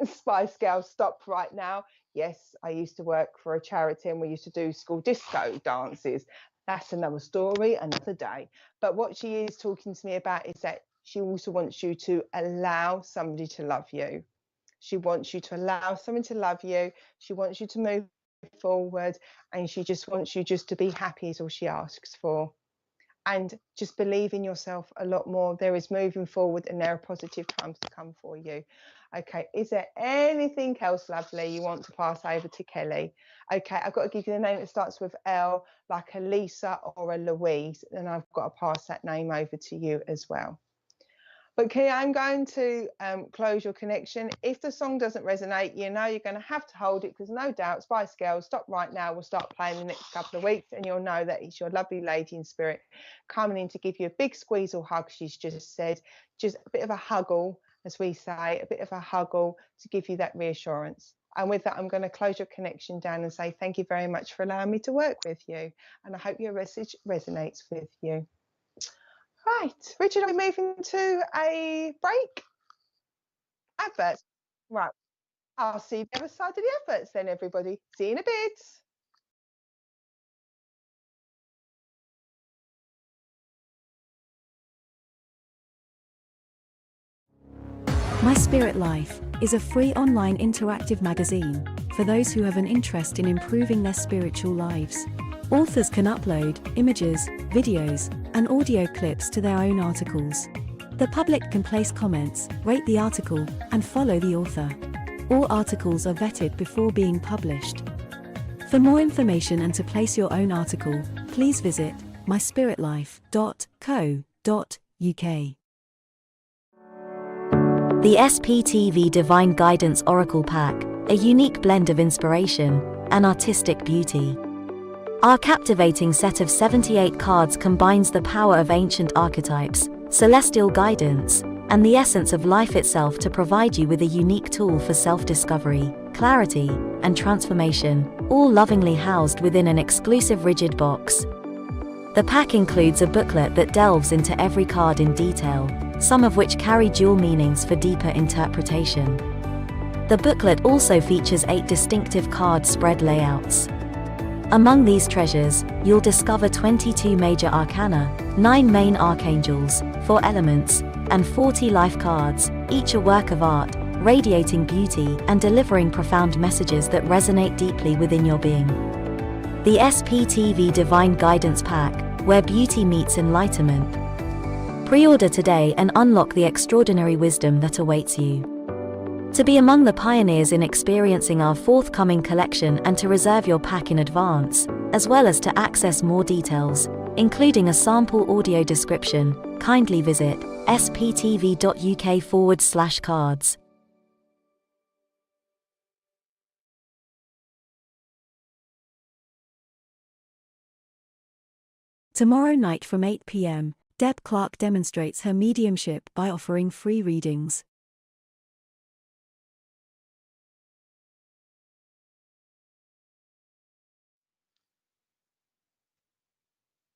Spice Girls, stop right now. Yes, I used to work for a charity and we used to do school disco dances. That's another story, another day. But what she is talking to me about is that she also wants you to allow somebody to love you. She wants you to allow someone to love you. She wants you to move forward, and she just wants you just to be happy is all she asks for. And just believe in yourself a lot more. There is moving forward and there are positive times to come for you. Okay, is there anything else lovely you want to pass over to Kelly? Okay, I've got to give you the name that starts with L, like a Lisa or a Louise, and I've got to pass that name over to you as well. But Kelly, I'm going to close your connection. If the song doesn't resonate, you know you're going to have to hold it, because no doubt Spice Girls, Stop Right Now will start playing the next couple of weeks, and you'll know that it's your lovely lady in spirit coming in to give you a big squeeze or hug. She's just said, just a bit of a huggle, as we say, a bit of a huggle to give you that reassurance. And with that, I'm going to close your connection down and say thank you very much for allowing me to work with you. And I hope your message resonates with you. Right, Richard, are we moving to a break? Adverts. Right, I'll see the other side of the adverts then, everybody. See you in a bit. My Spirit Life is a free online interactive magazine for those who have an interest in improving their spiritual lives. Authors can upload images, videos, and audio clips to their own articles. The public can place comments, rate the article, and follow the author. All articles are vetted before being published. For more information and to place your own article, please visit myspiritlife.co.uk. The SPTV Divine Guidance Oracle Pack, a unique blend of inspiration and artistic beauty. Our captivating set of 78 cards combines the power of ancient archetypes, celestial guidance, and the essence of life itself to provide you with a unique tool for self-discovery, clarity, and transformation, all lovingly housed within an exclusive rigid box. The pack includes a booklet that delves into every card in detail, some of which carry dual meanings for deeper interpretation. The booklet also features 8 distinctive card spread layouts. Among these treasures, you'll discover 22 major arcana, 9 main archangels, 4 elements, and 40 life cards, each a work of art, radiating beauty and delivering profound messages that resonate deeply within your being. The SPTV Divine Guidance Pack, where beauty meets enlightenment. Pre-order today and unlock the extraordinary wisdom that awaits you. To be among the pioneers in experiencing our forthcoming collection and to reserve your pack in advance, as well as to access more details, including a sample audio description, kindly visit sptv.uk/cards. Tomorrow night from 8 p.m, Deb Clark demonstrates her mediumship by offering free readings.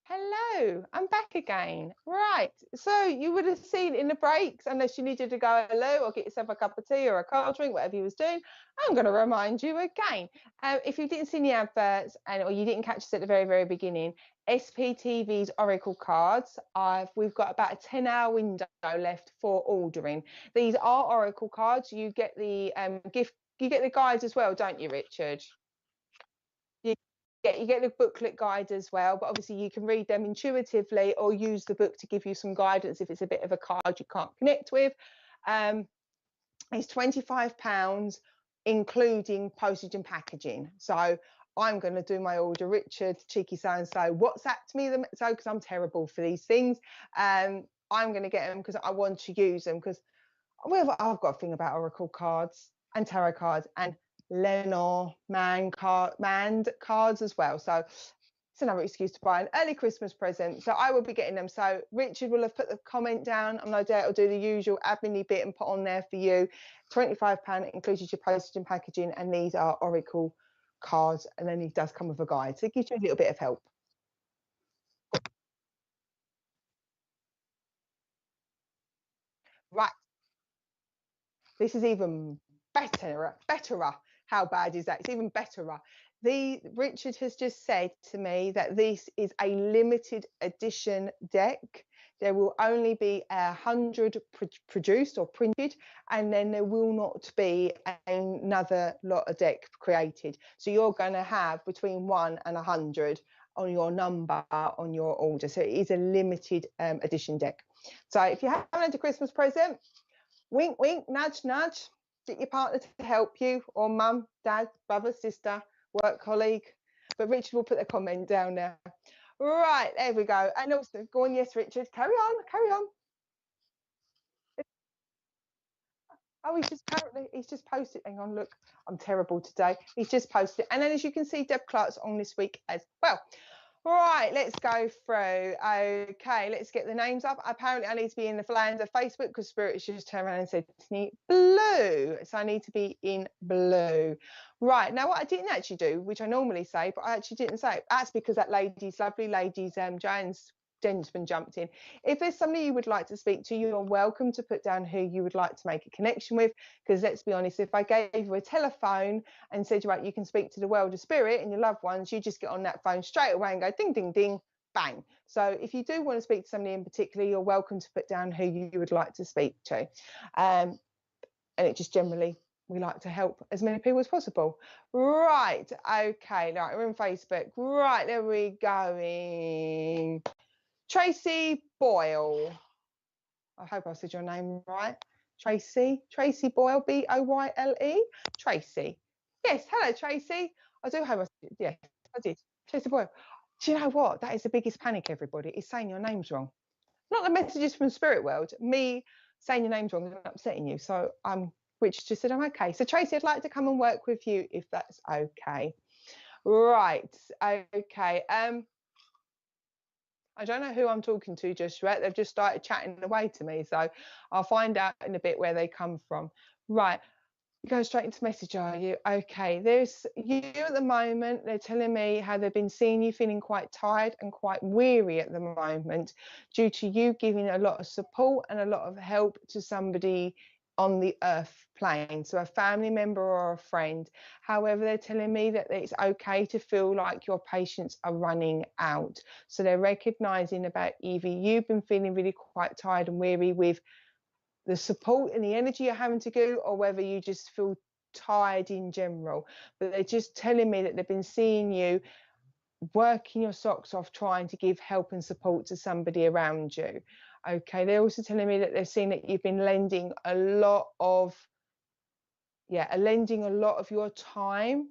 Hello, I'm back again. Right, so you would have seen in the breaks, unless you needed to go hello or get yourself a cup of tea or a cold drink, whatever you was doing, I'm going to remind you again. If you didn't see the adverts or you didn't catch us at the very beginning, SPTV's Oracle cards, we've got about a 10-hour window left for ordering. These are Oracle cards. You get the gift, you get the guides as well, don't you, Richard? You get the booklet guide as well, but obviously you can read them intuitively or use the book to give you some guidance if it's a bit of a card you can't connect with. It's £25, including postage and packaging. So I'm going to do my order. Richard, cheeky so-and-so, WhatsApped me them, so because I'm terrible for these things. I'm going to get them because I want to use them, because I've got a thing about Oracle cards and tarot cards and Lenormand cards as well. So it's another excuse to buy an early Christmas present. So I will be getting them. So Richard will have put the comment down, and no doubt he'll do the usual admin bit and put on there for you. £25 includes your postage and packaging, and these are Oracle cards, and then he does come with a guide. So it gives you a little bit of help. Right. This is even better. How bad is that? It's even betterer. Richard has just said to me that this is a limited edition deck. There will only be 100 produced or printed, and then there will not be another lot of deck created. So you're going to have between 1 and 100 on your number on your order. So it is a limited edition deck. So if you haven't had a Christmas present, wink, wink, nudge, nudge. Get your partner to help you, or mum, dad, brother, sister, work colleague. But Richard will put a comment down there. Right, there we go. And also, go on, yes, Richard. Carry on, carry on. Oh, he's just posted. Hang on, look, I'm terrible today. He's just posted. And then as you can see, Deb Clark's on this week as well. Right, let's go through. Okay, let's get the names up. Apparently, I need to be in the land of Facebook because Spirit just turned around and said to me, blue. So I need to be in blue. Right, now what I didn't actually do, which I normally say, but I actually didn't say, that's because that lovely lady's Joanne's gentleman jumped in. If there's somebody you would like to speak to, you're welcome to put down who you would like to make a connection with, because let's be honest, if I gave you a telephone and said, right, you can speak to the world of spirit and your loved ones, you just get on that phone straight away and go ding, ding, ding, bang. So if you do want to speak to somebody in particular, you're welcome to put down who you would like to speak to. And it just generally, we like to help as many people as possible. Right, okay, right, we're on Facebook. Right, there we going. Tracy Boyle. I hope I said your name right. Tracy Boyle, Boyle. Tracy. Yes, hello, Tracy. I do hope I said, yes, I did. Tracy Boyle. Do you know what? That is the biggest panic, everybody, is saying your name's wrong. Not the messages from Spirit World, me saying your name's wrong and upsetting you. So Rich just said, I'm okay. So Tracy, I'd like to come and work with you if that's okay. Right, okay. I don't know who I'm talking to just yet. They've just started chatting away to me. So I'll find out in a bit where they come from. Right. You go straight into message, are you? Okay. There's you at the moment. They're telling me how they've been seeing you feeling quite tired and quite weary at the moment due to you giving a lot of support and a lot of help to somebody on the earth plane, so a family member or a friend. However, they're telling me that it's okay to feel like your patients are running out. So they're recognizing about either you've been feeling really quite tired and weary with the support and the energy you're having to go, or whether you just feel tired in general. But they're just telling me that they've been seeing you working your socks off trying to give help and support to somebody around you. Okay, they're also telling me that they've seen that you've been lending a lot of your time,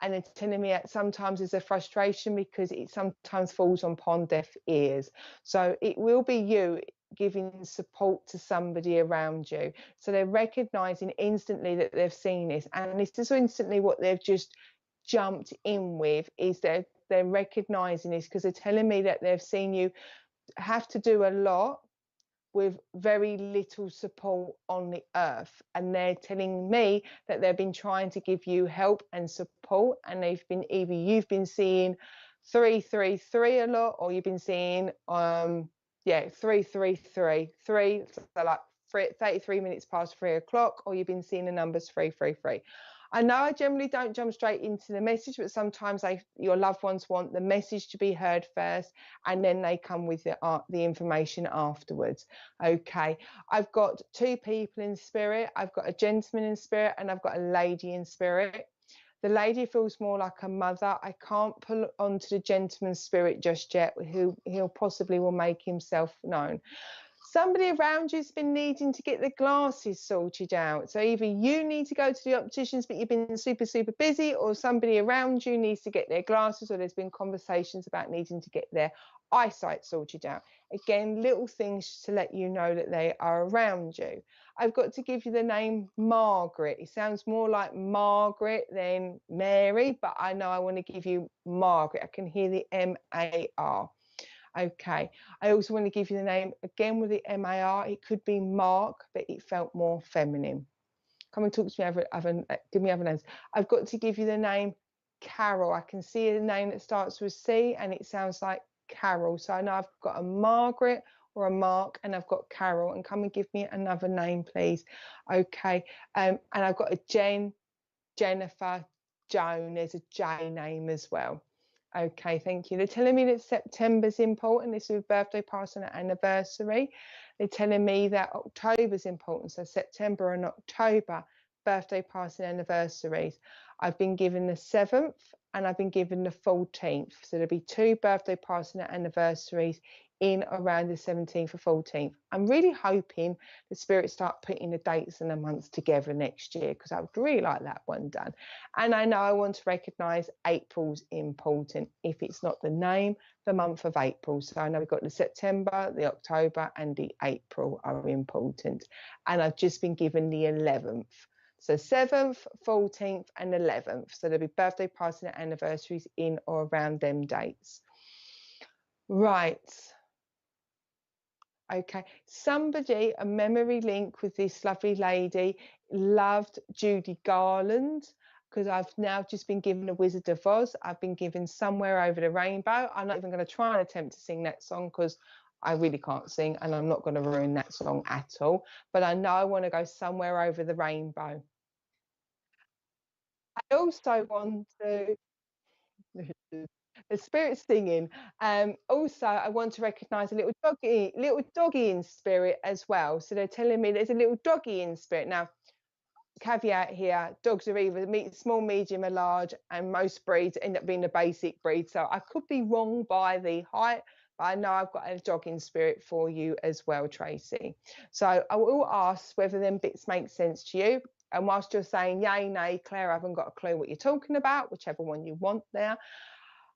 and they're telling me that sometimes there's a frustration because it sometimes falls upon deaf ears. So it will be you giving support to somebody around you. So they're recognizing instantly that they've seen this, and this is instantly what they've just jumped in with, is they're recognizing this because they're telling me that they've seen you have to do a lot with very little support on the earth, and they're telling me that they've been trying to give you help and support, and they've been either you've been seeing 333 a lot, or you've been seeing 333 so like 33 minutes past 3 o'clock, or you've been seeing the numbers 333. I know I generally don't jump straight into the message, but sometimes your loved ones want the message to be heard first, and then they come with the information afterwards. Okay, I've got two people in spirit. I've got a gentleman in spirit, and I've got a lady in spirit. The lady feels more like a mother. I can't pull onto the gentleman's spirit just yet, who he'll possibly will make himself known. Somebody around you's been needing to get the glasses sorted out. So either you need to go to the opticians, but you've been super, super busy, or somebody around you needs to get their glasses, or there's been conversations about needing to get their eyesight sorted out. Again, little things to let you know that they are around you. I've got to give you the name Margaret. It sounds more like Margaret than Mary, but I know I want to give you Margaret. I can hear the M-A-R. Okay, I also want to give you the name again with the M-A-R. It could be Mark, but it felt more feminine. Come and talk to me give me other names. I've got to give you the name Carol. I can see a name that starts with C and it sounds like Carol. So I know I've got a Margaret or a Mark, and I've got Carol. And come and give me another name, please. Okay, and I've got a Jen, Jennifer, Joan. There's a J name as well. Okay, thank you. They're telling me that September's important. This is birthday, passing, and anniversary. They're telling me that October's important. So September and October, birthday, passing, anniversaries. I've been given the 7th and I've been given the 14th. So there'll be 2 birthday, passing, anniversaries in around the 17th or 14th. I'm really hoping the spirits start putting the dates and the months together next year, because I would really like that one done. And I know I want to recognise April's important. If it's not the name, the month of April. So I know we've got the September, the October and the April are important. And I've just been given the 11th. So 7th, 14th and 11th. So there'll be birthday, passing, anniversaries in or around them dates. Right. Okay, somebody, a memory link with this lovely lady, loved Judy Garland, because I've now just been given a Wizard of Oz. I've been given Somewhere Over the Rainbow. I'm not even going to try and attempt to sing that song because I really can't sing, and I'm not going to ruin that song at all. But I know I want to go Somewhere Over the Rainbow. I also want to... the spirit singing. Also, I want to recognise a little doggy in spirit as well. So they're telling me there's a little doggy in spirit. Now, caveat here: dogs are either small, medium, or large, and most breeds end up being the basic breed. So I could be wrong by the height, but I know I've got a dog in spirit for you as well, Tracy. So I will ask whether them bits make sense to you. And whilst you're saying yay, nay, Claire, I haven't got a clue what you're talking about, whichever one you want there.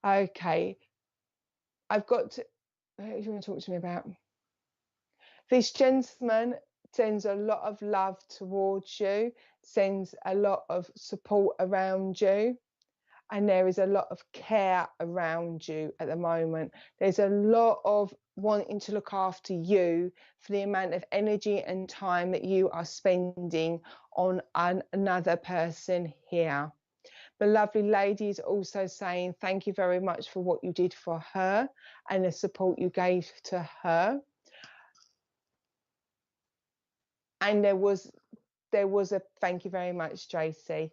Okay, I've got to... What do you want to talk to me about? This gentleman sends a lot of love towards you, sends a lot of support around you, and there is a lot of care around you at the moment. There's a lot of wanting to look after you for the amount of energy and time that you are spending on another person here. The lovely lady is also saying thank you very much for what you did for her and the support you gave to her. And there was a thank you very much, Tracy.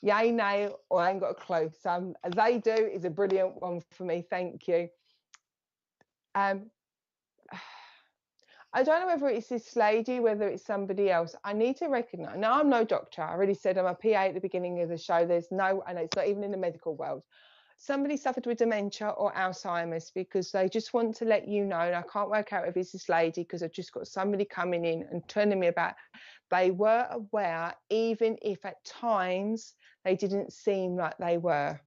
Yay, nay, or I ain't got a clue. So they do is a brilliant one for me. Thank you. I don't know whether it's this lady, whether it's somebody else. I need to recognise. Now, I'm no doctor. I already said I'm a PA at the beginning of the show. There's no, and it's not even in the medical world. Somebody suffered with dementia or Alzheimer's, because they just want to let you know, and I can't work out if it's this lady, because I've just got somebody coming in and telling me about, they were aware, even if at times they didn't seem like they were.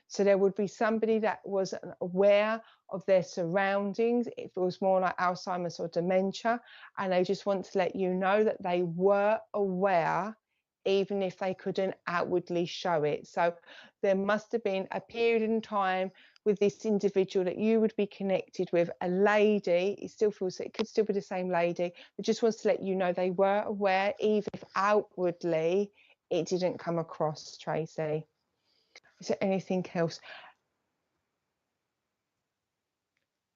So there would be somebody that was aware of their surroundings, if it was more like Alzheimer's or dementia, and they just want to let you know that they were aware, even if they couldn't outwardly show it. So there must have been a period in time with this individual that you would be connected with, a lady, it still feels, it could still be the same lady, that just wants to let you know they were aware, even if outwardly it didn't come across, Tracy. Is there anything else?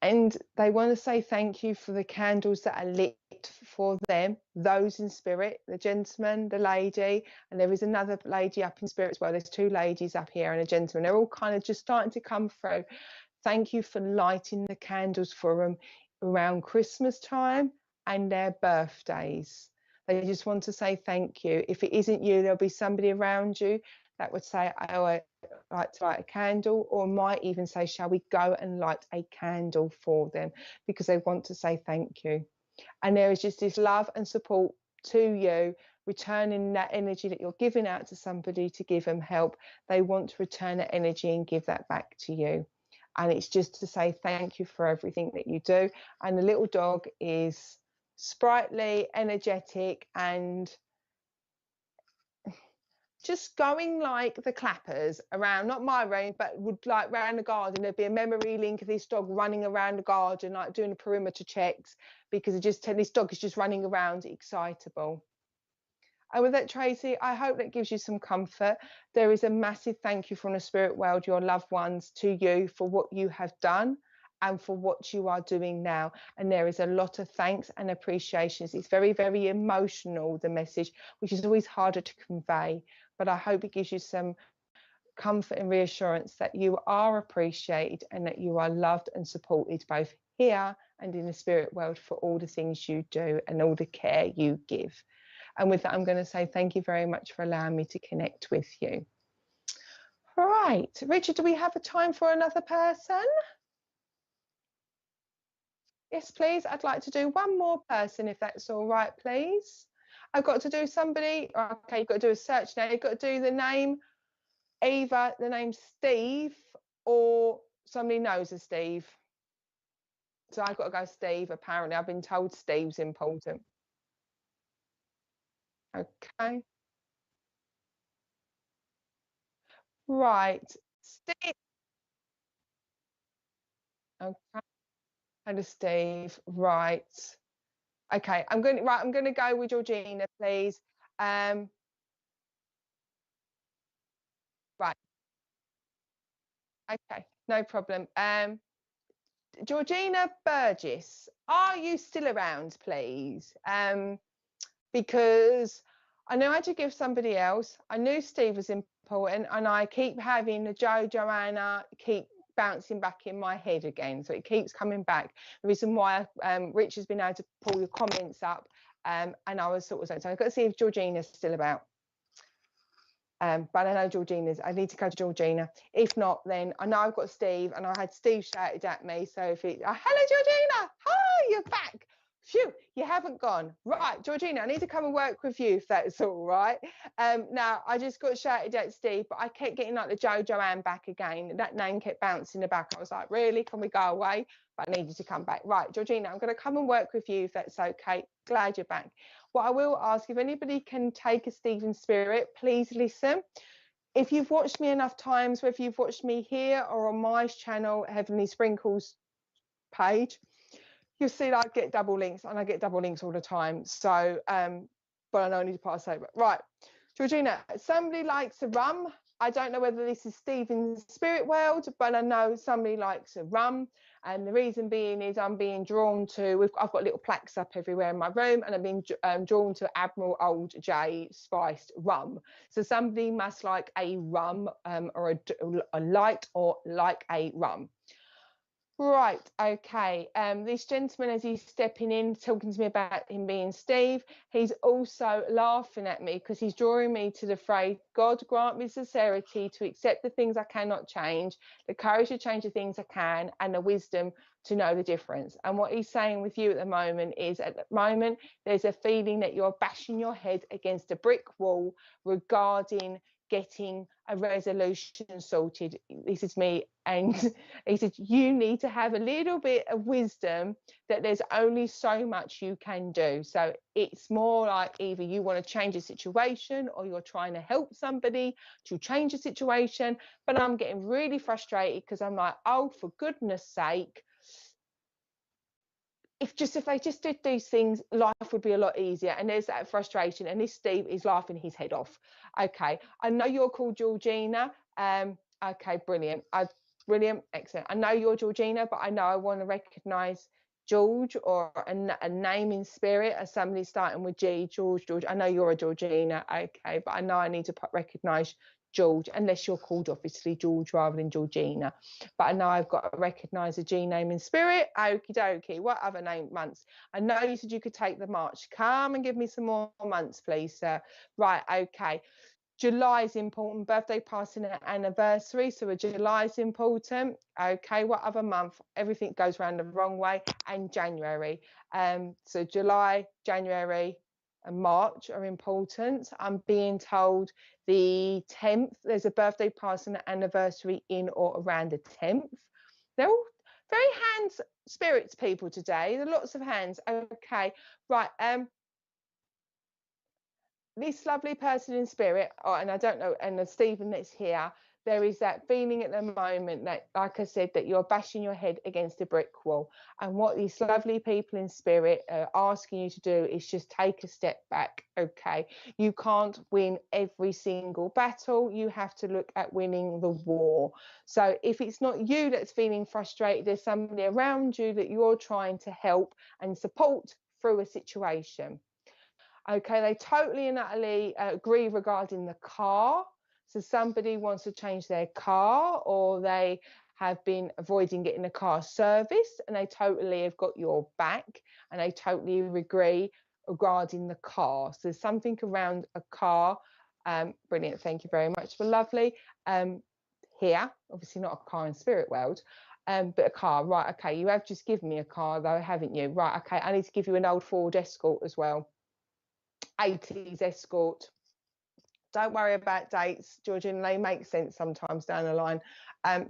And they want to say thank you for the candles that are lit for them, those in spirit, the gentleman, the lady, and there is another lady up in spirit as well. There's two ladies up here and a gentleman. They're all kind of just starting to come through. Thank you for lighting the candles for them around Christmas time and their birthdays. They just want to say thank you. If it isn't you, there'll be somebody around you that would say, oh, I'd like to light a candle, or might even say, shall we go and light a candle for them, because they want to say thank you. And there is just this love and support to you, returning that energy that you're giving out to somebody to give them help. They want to return that energy and give that back to you. And it's just to say thank you for everything that you do. And the little dog is sprightly, energetic, and just going like the clappers around, not my range, but would like around the garden. There'd be a memory link of this dog running around the garden, like doing the perimeter checks, because it just, this dog is just running around, excitable. And with that, Tracy, I hope that gives you some comfort. There is a massive thank you from the spirit world, your loved ones, to you for what you have done and for what you are doing now. And there is a lot of thanks and appreciations. It's very, very emotional, the message, which is always harder to convey. But I hope it gives you some comfort and reassurance that you are appreciated and that you are loved and supported, both here and in the spirit world, for all the things you do and all the care you give. And with that, I'm going to say thank you very much for allowing me to connect with you. Right, Richard, do we have a time for another person? Yes, please. I'd like to do one more person, if that's all right, please. I've got to do somebody. Okay, you've got to do a search now. You've got to do the name, either the name Steve or somebody knows a Steve. So I've got to go Steve. Apparently, I've been told Steve's important. Okay. Right. Steve. Okay. And a Steve. Right. Okay. I'm going to go with Georgina, please. Right. Okay. No problem. Georgina Burgess, are you still around, please? Because I know I had to give somebody else. I knew Steve was important, and I keep having the Joanna keep bouncing back in my head again. So it keeps coming back. The reason why Rich has been able to pull the comments up, and I was sort of saying, so I've got to see if Georgina's still about. But I know Georgina's, I need to go to Georgina. If not, then I know I've got Steve, and I had Steve shouted at me. So if it, hello, Georgina, hi, you're back. Phew, you haven't gone. Right, Georgina, I need to come and work with you, if that's all right. Now, I just got shouted at Steve, but I kept getting like the Joanne back again. That name kept bouncing the back. I was like, really? Can we go away? But I needed to come back. Right, Georgina, I'm going to come and work with you, if that's okay. Glad you're back. What I will ask, if anybody can take a Stephen spirit, please listen. If you've watched me enough times, whether you've watched me here or on my channel, Heavenly Sprinkles page, you'll see that I get double links, and I get double links all the time. So, but I know I need to pass over. Right, Georgina, somebody likes a rum. I don't know whether this is Stephen's spirit world, but I know somebody likes a rum. And the reason being is I'm being drawn to, I've got little plaques up everywhere in my room, and I'm being drawn to Admiral Old J spiced rum. So somebody must like a rum, or a light, or like a rum. Right, okay. This gentleman, as he's stepping in, talking to me about him being Steve, he's also laughing at me because he's drawing me to the phrase, God grant me sincerity to accept the things I cannot change, the courage to change the things I can, and the wisdom to know the difference. And what he's saying with you at the moment is, at the moment, there's a feeling that you're bashing your head against a brick wall regarding getting a resolution sorted. This is me. And he said, you need to have a little bit of wisdom that there's only so much you can do. So it's more like either you want to change a situation or you're trying to help somebody to change a situation. But I'm getting really frustrated because I'm like, oh, for goodness sake, if they just did these things, life would be a lot easier. And there's that frustration. And this Steve is laughing his head off. Okay, I know you're called Georgina. Okay, brilliant. Brilliant, excellent. I know you're Georgina, but I know I want to recognise George or a name in spirit as somebody starting with G, George. I know you're a Georgina, okay, but I know I need to recognise George, unless you're called obviously George rather than Georgina. But I know I've got to recognise a G name in spirit. Okie dokie. What other name? Months. I know you said you could take the March. Come and give me some more months, please, sir. Right, okay. July is important. Birthday, passing, and anniversary. So a July is important. Okay, what other month? Everything goes around the wrong way. And January. So July, January, and March are important. I'm being told the 10th, there's a birthday, passing, and anniversary in or around the 10th. They're all very hands spirits people today. There are lots of hands. Okay, right. This lovely person in spirit, and I don't know, and the Stephen that's here, there is that feeling at the moment that, like I said, that you're bashing your head against a brick wall. And what these lovely people in spirit are asking you to do is just take a step back. Okay, you can't win every single battle. You have to look at winning the war. So if it's not you that's feeling frustrated, there's somebody around you that you're trying to help and support through a situation. Okay, they totally and utterly agree regarding the car. So somebody wants to change their car, or they have been avoiding getting a car serviced, and they totally have got your back, and they totally agree regarding the car. So there's something around a car. Brilliant, thank you very much for lovely. Here, obviously not a car in spirit world, but a car. Right, okay, you have just given me a car though, haven't you? Right, okay, I need to give you an old Ford Escort as well. 80s Escort. Don't worry about dates, Georgian. They make sense sometimes down the line.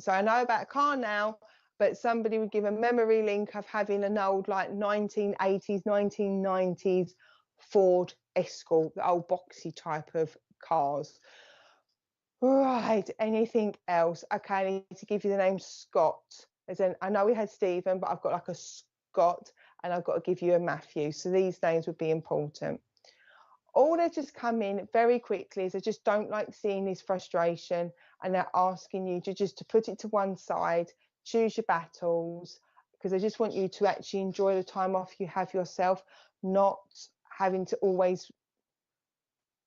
So I know about a car now, but somebody would give a memory link of having an old, like 1980s, 1990s Ford Escort, the old boxy type of cars. Right. Anything else? Okay, I need to give you the name Scott. I know we had Stephen, but I've got like a Scott, and I've got to give you a Matthew. So these names would be important. All they just come in very quickly is they just don't like seeing this frustration, and they're asking you to just to put it to one side, choose your battles, because they just want you to actually enjoy the time off you have yourself, not having to always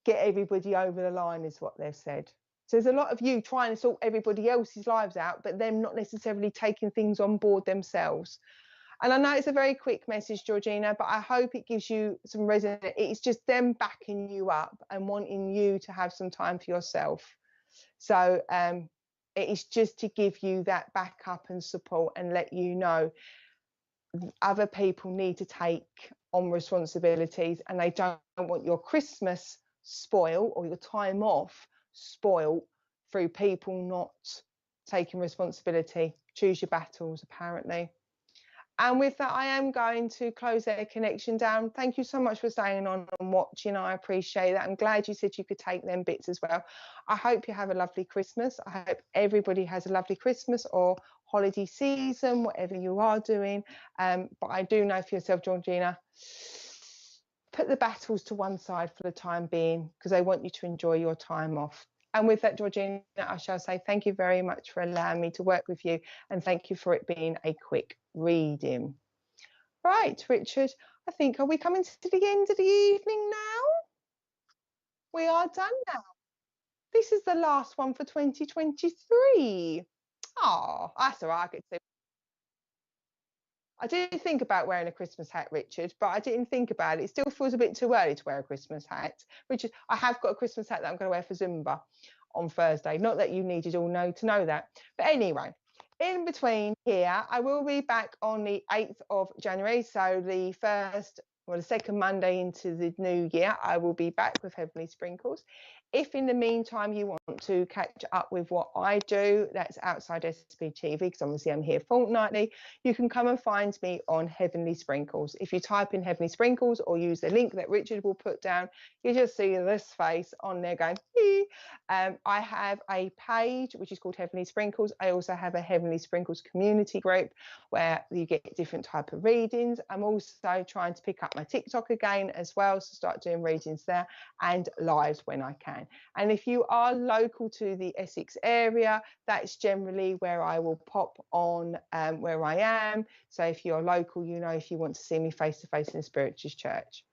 get everybody over the line, is what they've said. So there's a lot of you trying to sort everybody else's lives out, but them not necessarily taking things on board themselves. And I know it's a very quick message, Georgina, but I hope it gives you some resonance. It's just them backing you up and wanting you to have some time for yourself. So it is just to give you that backup and support and let you know other people need to take on responsibilities, and they don't want your Christmas spoil or your time off spoiled through people not taking responsibility. Choose your battles, apparently. And with that, I am going to close their connection down. Thank you so much for staying on and watching. I appreciate that. I'm glad you said you could take them bits as well. I hope you have a lovely Christmas. I hope everybody has a lovely Christmas or holiday season, whatever you are doing. But I do know for yourself, Georgina, put the battles to one side for the time being, because they want you to enjoy your time off. And with that, Georgina, I shall say thank you very much for allowing me to work with you, and thank you for it being a quick reading. Right, Richard, I think, are we coming to the end of the evening now? We are done now. This is the last one for 2023. Oh, that's all right. I get to I did think about wearing a Christmas hat, Richard, but I didn't think about it. It still feels a bit too early to wear a Christmas hat. Richard, I have got a Christmas hat that I'm going to wear for Zumba on Thursday. Not that you needed all know to know that. But anyway, in between here, I will be back on the 8th of January. So the second Monday into the new year, I will be back with Heavenly Sprinkles. If in the meantime you want to catch up with what I do, that's outside SPTV, because obviously I'm here fortnightly, you can come and find me on Heavenly Sprinkles. If you type in Heavenly Sprinkles or use the link that Richard will put down, you just see this face on there going, hee. I have a page which is called Heavenly Sprinkles. I also have a Heavenly Sprinkles community group where you get different type of readings. I'm also trying to pick up my TikTok again as well, so start doing readings there and lives when I can. And if you are local to the Essex area, that's generally where I will pop on where I am. So if you're local, you know, if you want to see me face to face in Spirituals Church.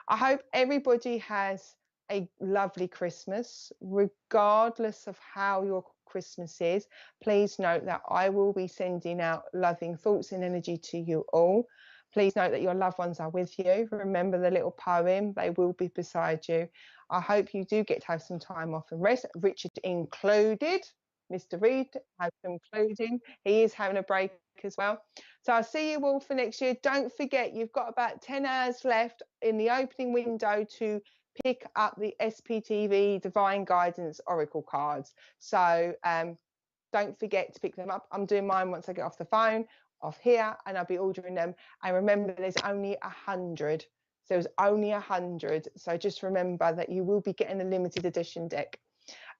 I hope everybody has a lovely Christmas, regardless of how your Christmas is. Please note that I will be sending out loving thoughts and energy to you all. Please note that your loved ones are with you. Remember the little poem, they will be beside you. I hope you do get to have some time off and rest, Richard included. Mr. Reed has concluding. He is having a break as well. So I'll see you all for next year. Don't forget, you've got about 10 hours left in the opening window to pick up the SPTV Divine Guidance Oracle cards. So don't forget to pick them up. I'm doing mine once I get off the phone, off here, and I'll be ordering them. And remember, there's only 100. So there's only 100. So just remember that you will be getting a limited edition deck.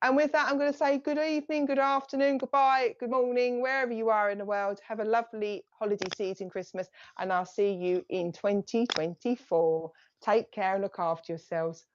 And with that, I'm going to say good evening, good afternoon, goodbye, good morning, wherever you are in the world. Have a lovely holiday season, Christmas, and I'll see you in 2024. Take care and look after yourselves.